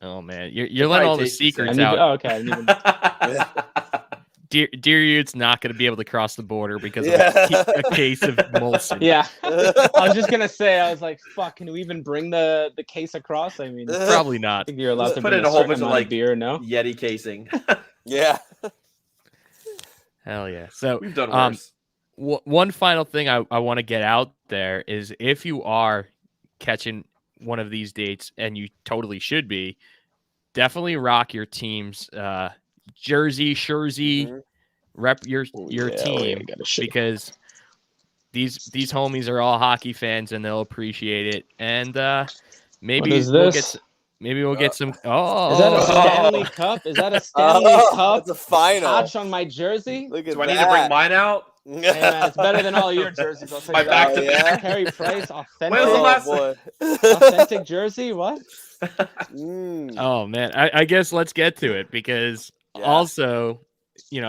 Oh man, you're letting all the secrets out. Okay. Dear Youth's not going to be able to cross the border because Yeah. of a case of Molson. Yeah. I was just gonna say, I was like, fuck, can we even bring the case across? I mean, I Probably not. think you're allowed Just to put bring in a a whole certain bunch of amount of like beer, no? Yeti casing. Yeah. Hell yeah. So We've done worse. one final thing I want to get out there is if you are catching one of these dates, and you totally should be, definitely rock your team's jersey, Mhm. rep your team, because these homies are all hockey fans and they'll appreciate it. And maybe What is we'll this? get some. Is that a Oh, Stanley Cup? Is that a Stanley Cup It's a final. patch on my jersey? Look at Do I that. need to bring mine out? Hey man, it's better than all your jerseys. I'll tell My you that. back to yeah? back. Carey Price, authentic, When was the Oh last- boy. authentic jersey. What? Mm. oh man, I guess let's get to it, because Yeah. also,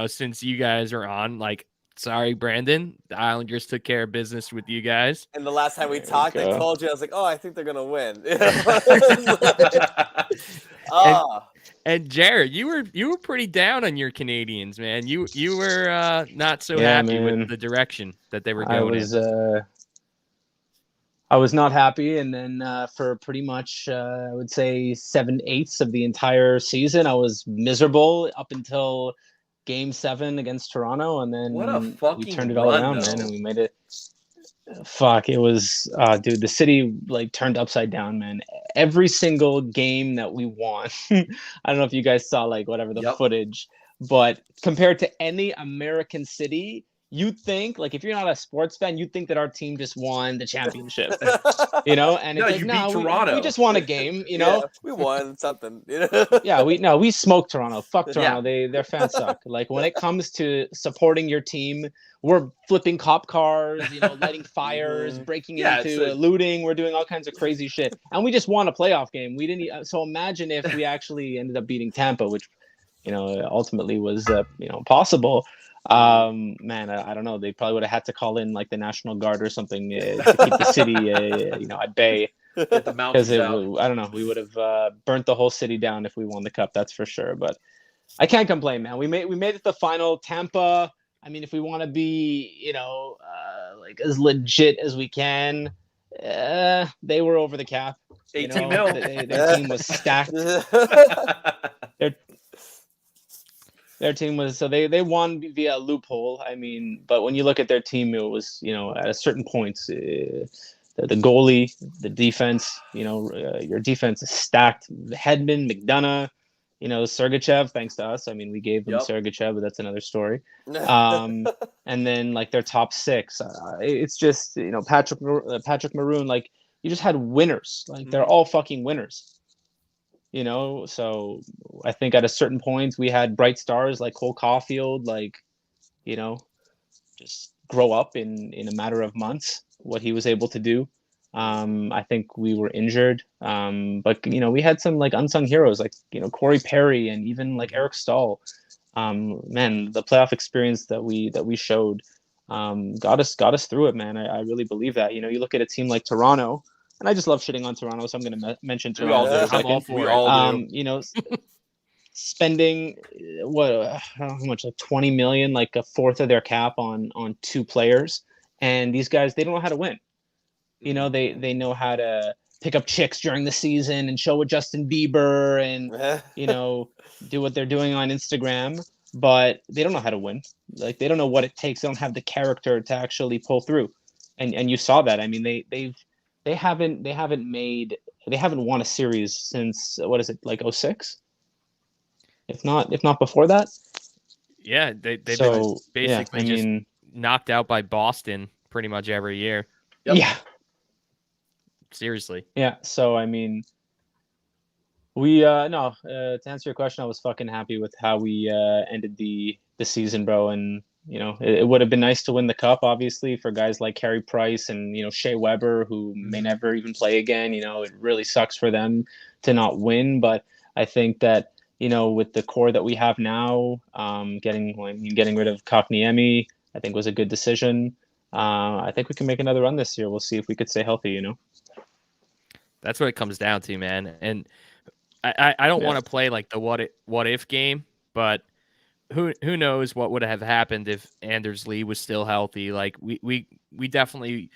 since you guys are on, like, sorry, Brandon, the Islanders took care of business with you guys. And the last time we There we talked, I go. told you, I was like, oh, I think they're gonna win. And Jared, you were pretty down on your Canadians, man. You were not so Yeah, happy man. with the direction that they were I going was in. I was not happy, and then for pretty much I would say 7/8 of the entire season, I was miserable up until Game 7 against Toronto, and then What a we fucking turned it all run, around, though. man, and we made it. Fuck, it was, dude, the city like turned upside down, man. Every single game that we won, I don't know if you guys saw like whatever the Yep. footage, but compared to any American city, you'd think, like, if you're not a sports fan, you'd think that our team just won the championship, And No, it's like, you no, beat we Toronto. just won a game, Yeah, we won something. Yeah, we smoked Toronto. Fuck Yeah. Toronto. Their fans suck. Like, when it comes to supporting your team, we're flipping cop cars, lighting fires, Mhm. breaking Yeah, it's into a- looting. We're doing all kinds of crazy shit, and we just won a playoff game. We didn't. So imagine if we actually ended up beating Tampa, which ultimately was possible. Man, I don't know. They probably would have had to call in like the National Guard or something to keep the city at bay. Get the mountains Because out. I don't know, we would have burnt the whole city down if we won the cup. That's for sure. But I can't complain, man. We made it the final. Tampa. I mean, if we want to be, like as legit as we can, they were over the cap. 18 mil. Their team was stacked. Their team was, so they won via loophole. I mean, but when you look at their team, it was at a certain points. The goalie, the defense, your defense is stacked. Hedman, McDonough, Sergachev, thanks to us. I mean, we gave them Yep. Sergachev, but that's another story. And then like their top six, it's just, Patrick Maroon, like you just had winners. Like they're all fucking winners. So I think at a certain point we had bright stars like Cole Caulfield, like, just grow up in a matter of months, what he was able to do. I think we were injured, but we had some like unsung heroes like Corey Perry and even like Eric Stahl. Man, the playoff experience that we showed got us through it, man. I really believe that. You look at a team like Toronto, and I just love shitting on Toronto, so I'm going to mention We all Toronto do. for a I'm all second. for We it. all do. Spending how much, like 20 million, like a fourth of their cap on two players, and these guys, they don't know how to win. They know how to pick up chicks during the season and show with Justin Bieber and do what they're doing on Instagram, but they don't know how to win. Like they don't know what it takes. They don't have the character to actually pull through, and you saw that. I mean, they haven't won a series since, what is it, like 06? If not before that. Yeah, they've been So basically I just mean, knocked out by Boston pretty much every year. Yep. yeah. Seriously. Yeah, so I mean, we no, to answer your question, I was fucking happy with how we ended the season, bro. And it would have been nice to win the cup, obviously, for guys like Carey Price and Shea Weber, who may never even play again. It really sucks for them to not win, but I think that with the core that we have now, getting rid of Kokniemi, I think was a good decision. I think we can make another run this year. We'll see if we could stay healthy. That's what it comes down to, man. And I don't want to play like the what if game, but who knows what would have happened if Anders Lee was still healthy? Like we definitely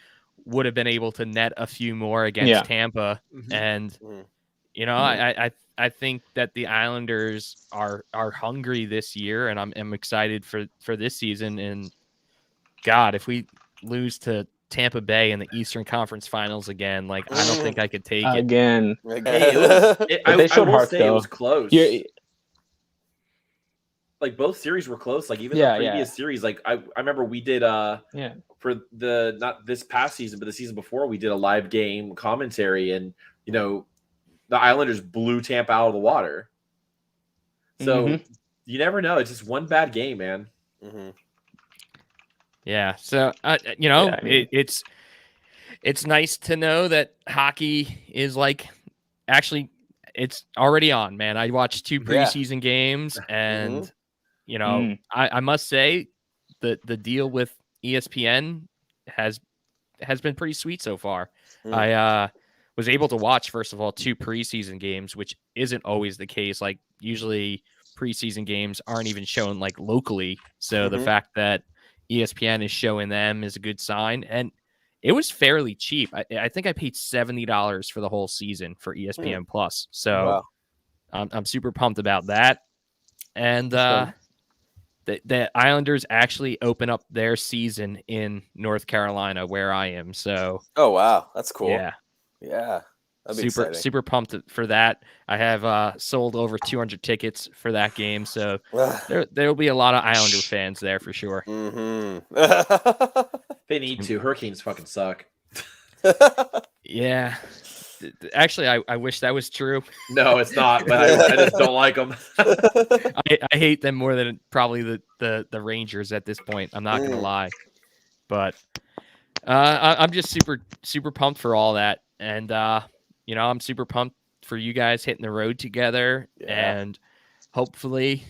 would have been able to net a few more against Yeah. Tampa, Mhm. and Mhm. you know, I think that the Islanders are hungry this year, and I'm excited for this season. And God, if we lose to Tampa Bay in the Eastern Conference Finals again, like I don't think I could take it. Again. Hey, it was. But they I showed will heart, say it was though. close. You're, Like both series were close. Like even Yeah, the previous yeah. series, like I remember we did yeah. for the not this past season, but the season before, we did a live game commentary, and you know the Islanders blew Tampa out of the water. So Mhm. you never know. It's just one bad game, man. Mhm. Yeah, so you know, Yeah, I mean- it's nice to know that hockey is like actually it's already on, man. I watched 2 Yeah. preseason games, and you know, I must say the deal with ESPN has been pretty sweet so far. Mm. I was able to watch, first of all, 2 preseason games, which isn't always the case. Like usually preseason games aren't even shown like locally. So the Mhm. fact that ESPN is showing them is a good sign. And it was fairly cheap. I think I paid $70 for the whole season for ESPN Plus. So Wow. I'm super pumped about that. And Awesome. the Islanders actually open up their season in North Carolina, where I am. So Oh wow, that's cool. yeah, Yeah, that'd be exciting. super pumped for that. I have sold over 200 tickets for that game, so there'll be a lot of Islander fans there for sure. They need to. Hurricanes fucking suck. Yeah. Actually, I wish that was true. No, it's not, but I just don't like them. I hate them more than probably the Rangers at this point. I'm not gonna lie, but I'm just super pumped for all that, and you know, I'm super pumped for you guys hitting the road together, and hopefully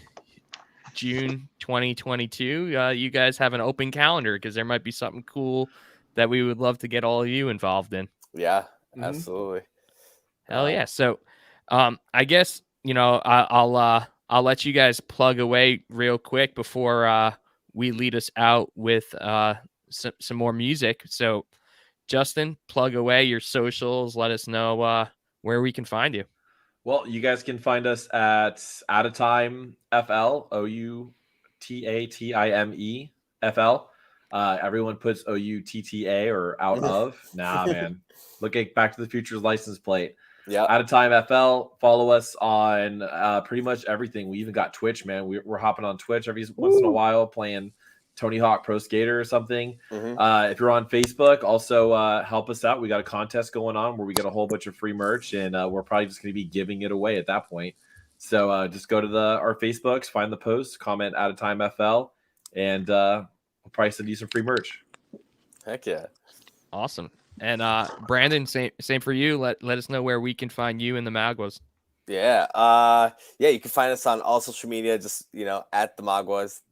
June 2022, you guys have an open calendar, because there might be something cool that we would love to get all of you involved in. Yeah, absolutely. Hell yeah. So, I guess, you know, I'll let you guys plug away real quick before we lead us out with some more music. So, Justin, plug away your socials. Let us know where we can find you. Well, you guys can find us at Outatime FL, Outatime FL. Everyone puts OUTTA or out of. Nah, man. Look at Back to the Future's license plate. Yeah. Outatime FL. Follow us on pretty much everything. We even got Twitch, man. We're hopping on Twitch every once in a while, playing Tony Hawk Pro Skater or something. If you're on Facebook, also help us out. We got a contest going on where we get a whole bunch of free merch, and we're probably just going to be giving it away at that point. So just go to our Facebooks, find the post, comment Outatime FL, and we'll probably send you some free merch. Heck yeah. Awesome. And Brandon, same for you. Let us know where we can find you in the Maguas. Yeah. Yeah, you can find us on all social media, just at the Maguas.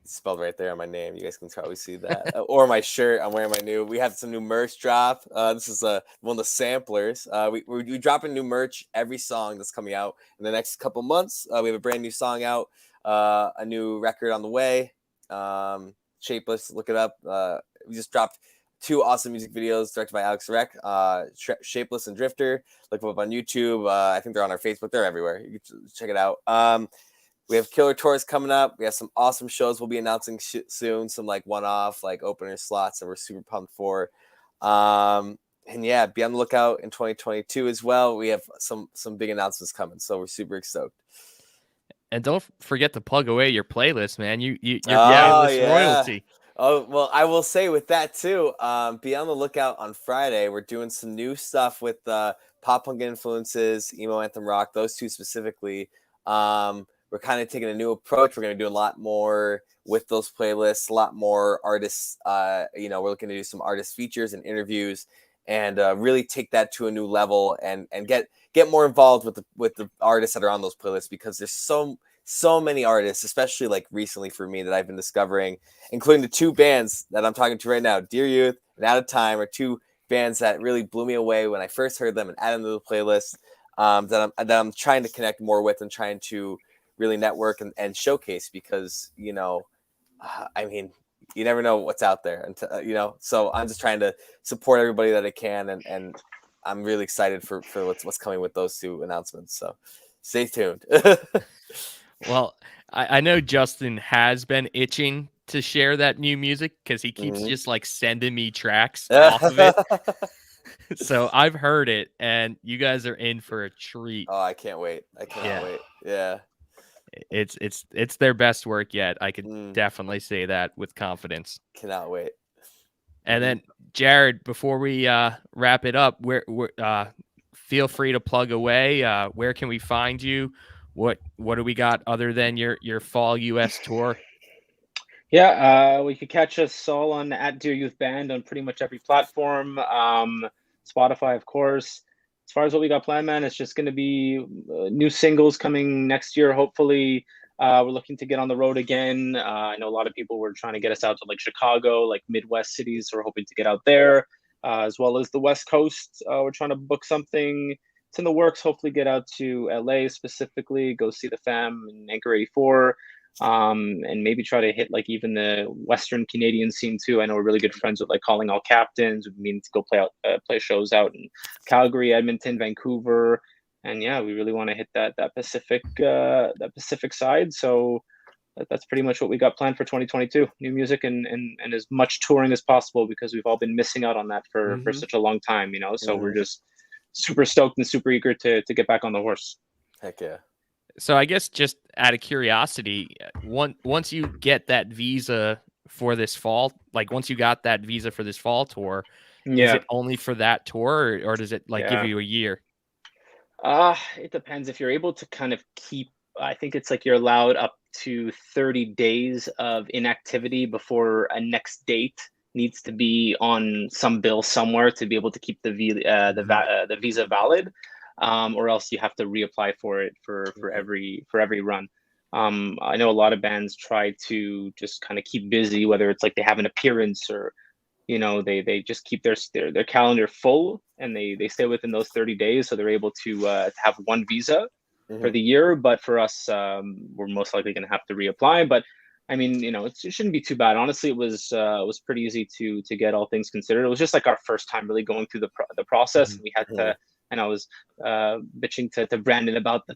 It's spelled right there on my name. You guys can probably see that. Or my shirt. I'm wearing we have some new merch drop. This is one of the samplers. We drop new merch every song that's coming out in the next couple months. We have a brand new song out, a new record on the way. Shapeless, look it up. We just dropped 2 awesome music videos directed by Alex Rec, Shapeless and Drifter. Look them up on YouTube. I think they're on our Facebook. They're everywhere. You can check it out. We have killer tours coming up. We have some awesome shows we'll be announcing soon. Some one-off opener slots that we're super pumped for. And yeah, be on the lookout in 2022 as well. We have some big announcements coming, so we're super stoked. And don't forget to plug away your playlist, man. You're playlist royalty. Oh, well, I will say with that too, be on the lookout on Friday. We're doing some new stuff with pop punk influences, emo anthem rock, those 2 specifically. We're kind of taking a new approach. We're going to do a lot more with those playlists, a lot more artists. We're looking to do some artist features and interviews, and really take that to a new level and get more involved with the artists that are on those playlists, because there's so many artists, especially recently for me, that I've been discovering, including the 2 bands that I'm talking to right now, Dear Youth and Outatime, are 2 bands that really blew me away when I first heard them and added them to the playlist. That I'm trying to connect more with and trying to really network and showcase, because, I mean, you never know what's out there until, so I'm just trying to support everybody that I can. And I'm really excited for what's coming with those two announcements. So stay tuned. Well, I know Justin has been itching to share that new music because he keeps just like sending me tracks off of it. So I've heard it, and you guys are in for a treat. Oh, I can't wait. I cannot wait. Yeah. It's their best work yet. I could definitely say that with confidence. Cannot wait. And then Jared, before we wrap it up, where feel free to plug away. Where can we find you? What do we got other than your fall US tour? Yeah, we could catch us all on at Dear Youth Band on pretty much every platform. Spotify, of course. As far as what we got planned, man, it's just going to be new singles coming next year. Hopefully, we're looking to get on the road again. I know a lot of people were trying to get us out to like Chicago, like Midwest cities. So we're hoping to get out there, as well as the West Coast. We're trying to book something. It's in the works. Hopefully, get out to LA specifically, go see the fam in Anchor 84. And maybe try to hit like even the Western Canadian scene too. I know we're really good friends with like Calling All Captains. We mean to go play shows out in Calgary, Edmonton, Vancouver, and yeah, we really want to hit that Pacific side. So that's pretty much what we got planned for 2022. New music and as much touring as possible, because we've all been missing out on that for such a long time, So we're just super stoked and super eager to get back on the horse. Heck yeah. So I guess just out of curiosity, once you get that visa for this fall, like once you got that visa for this fall tour, is it only for that tour, or does it like give you a year? It depends. If you're able to kind of keep, I think it's like you're allowed up to 30 days of inactivity before a next date needs to be on some bill somewhere to be able to keep the visa valid. Or else you have to reapply for it for every run. I know a lot of bands try to just kind of keep busy, whether it's like they have an appearance or, they just keep their calendar full, and they stay within those 30 days, so they're able to have one visa for the year. But for us, we're most likely going to have to reapply. But I mean, it shouldn't be too bad. Honestly, it was pretty easy to get, all things considered. It was just like our first time really going through the process. We had to. And I was bitching to Brandon about the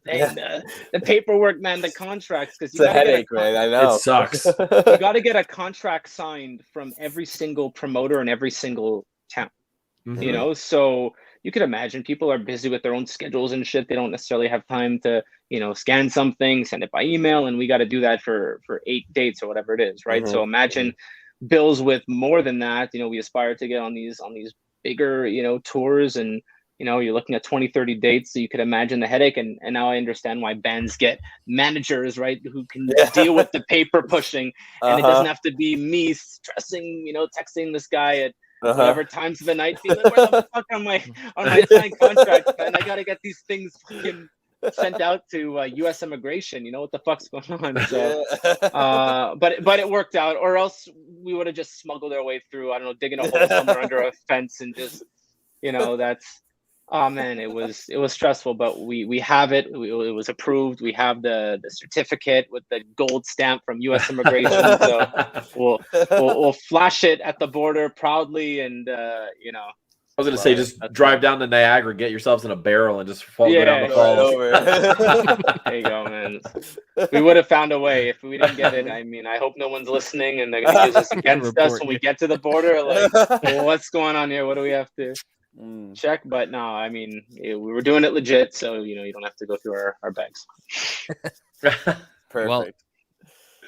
paperwork, man, the contracts, because it's a headache, man. I know it sucks. You got to get a contract signed from every single promoter in every single town. So you could imagine people are busy with their own schedules and shit. They don't necessarily have time to scan something, send it by email, and we got to do that for 8 dates or whatever it is, right? So imagine bills with more than that. We aspire to get on these bigger tours, and you're looking at 20, 30 dates, so you could imagine the headache. And now I understand why bands get managers, right, who can deal with the paper pushing. And it doesn't have to be me stressing, texting this guy at whatever times of the night, being like, where the fuck on my signed contract, man? I got to get these things fucking sent out to U.S. immigration. What the fuck's going on? So, but it worked out, or else we would have just smuggled our way through, I don't know, digging a hole somewhere under a fence and just, that's... Oh man, it was stressful, but we have it. It was approved. We have the certificate with the gold stamp from U.S. Immigration. So we'll flash it at the border proudly, and I was gonna say, just drive down to Niagara, get yourselves in a barrel, and just go down the falls. There you go, man. We would have found a way if we didn't get it. I mean, I hope no one's listening and they're gonna use us against us when we get to the border. Like, well, what's going on here? What do we have to check? But no, I mean, we were doing it legit, so you don't have to go through our bags. Perfect. Well,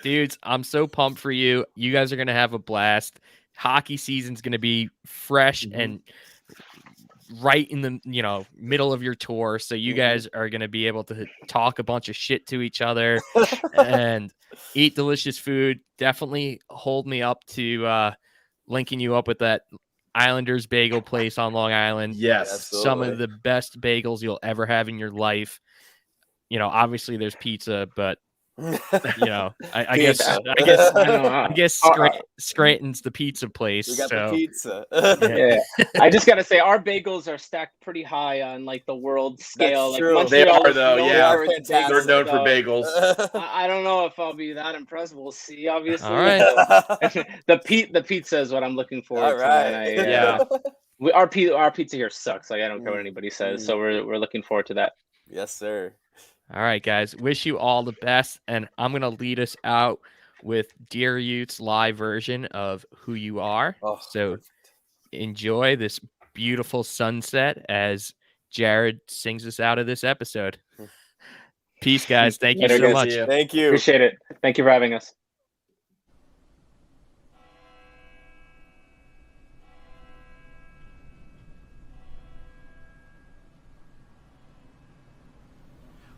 dudes, I'm so pumped for you. You guys are gonna have a blast. Hockey season's gonna be fresh and right in the middle of your tour, so you guys are going to be able to talk a bunch of shit to each other and eat delicious food. Definitely hold me up to linking you up with that Islanders bagel place on Long Island. Yes, absolutely. Some of the best bagels you'll ever have in your life. Obviously there's pizza, but You know, I Pizza. guess I don't know. I guess Scranton's the pizza place. We got so the pizza. Yeah, I just gotta say our bagels are stacked pretty high on like the world scale. That's Like true. They Montreal are is though, known yeah. for its They're They're bagels, known for so bagels. I don't know if I'll be that impressed. We'll see. Obviously, All right. the pizza is what I'm looking forward All to. right. And Yeah. our pizza here sucks. Like I don't care what anybody says. So we're looking forward to that. Yes, sir. All right, guys. Wish you all the best, and I'm gonna lead us out with Dear Youth's live version of "Who You Are." Oh, So enjoy this beautiful sunset as Jared sings us out of this episode. Peace, guys. Thank you Later, so guys. much. See ya. Thank you. Appreciate it. Thank you for having us.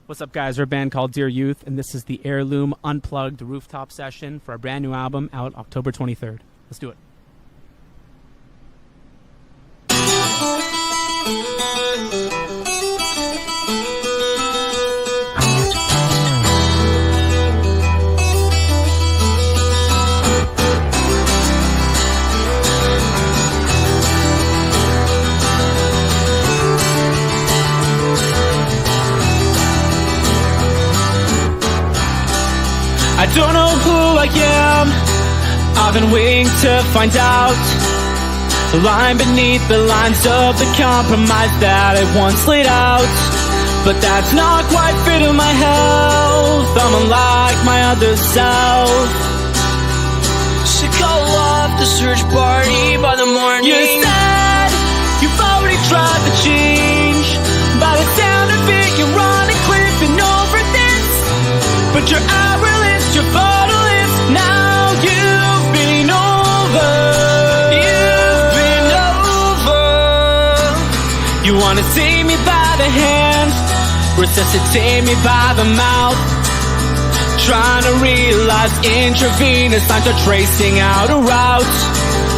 What's up, guys? We're a band called Dear Youth, and this is the Heirloom Unplugged Rooftop Session for our brand new album out October 23rd. Let's do it. I don't know who I am. I've been waiting to find out. The line beneath the lines of the compromise that I once laid out. But that's not quite fit in my health. I'm unlike my other self. Should call off the search party by the morning. You said you've already tried to change. By the sound of it, you're on a cliff and over this. But you're hourless, you're bottleless. Now you've been over. You've been over. You wanna take me by the hand, resuscitate me by the mouth. Trying to realize intravenous lines are tracing out a route.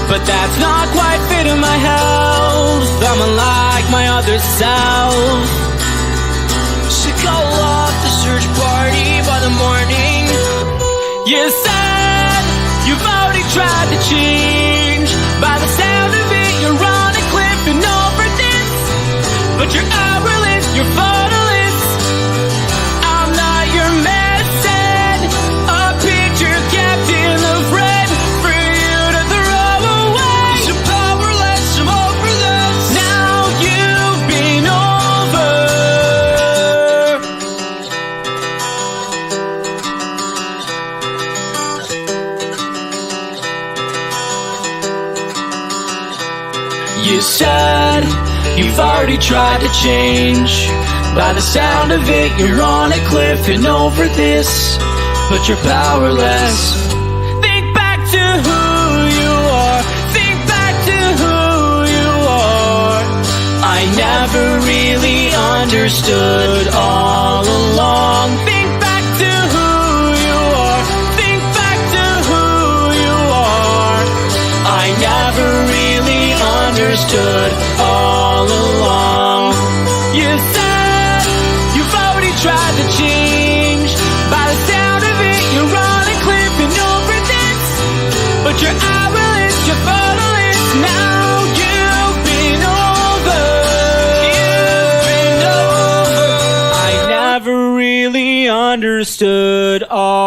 But that's not quite fit in my health. I'm unlike my other self. Should call off the search party by the morning. You said you've already tried to change. By the sound of it, you're on a cliff and over this. But you're hourless, you're bottleless. I'm not your medicine. A picture kept in the red for you to throw away. So powerless, I'm over this. Now you've been over. You said you've already tried to change. By the sound of it, you're on a cliff and over this. But you're powerless. Think back to who you are. Think back to who you are. I never really understood all along. Think back to who you are. Think back to who you are. I never really understood all along. You said you've already tried to change. By the sound of it, you're on a cliff and over this. But you're hourless, you're bottleless. Now you've been over. You've been over. I never really understood all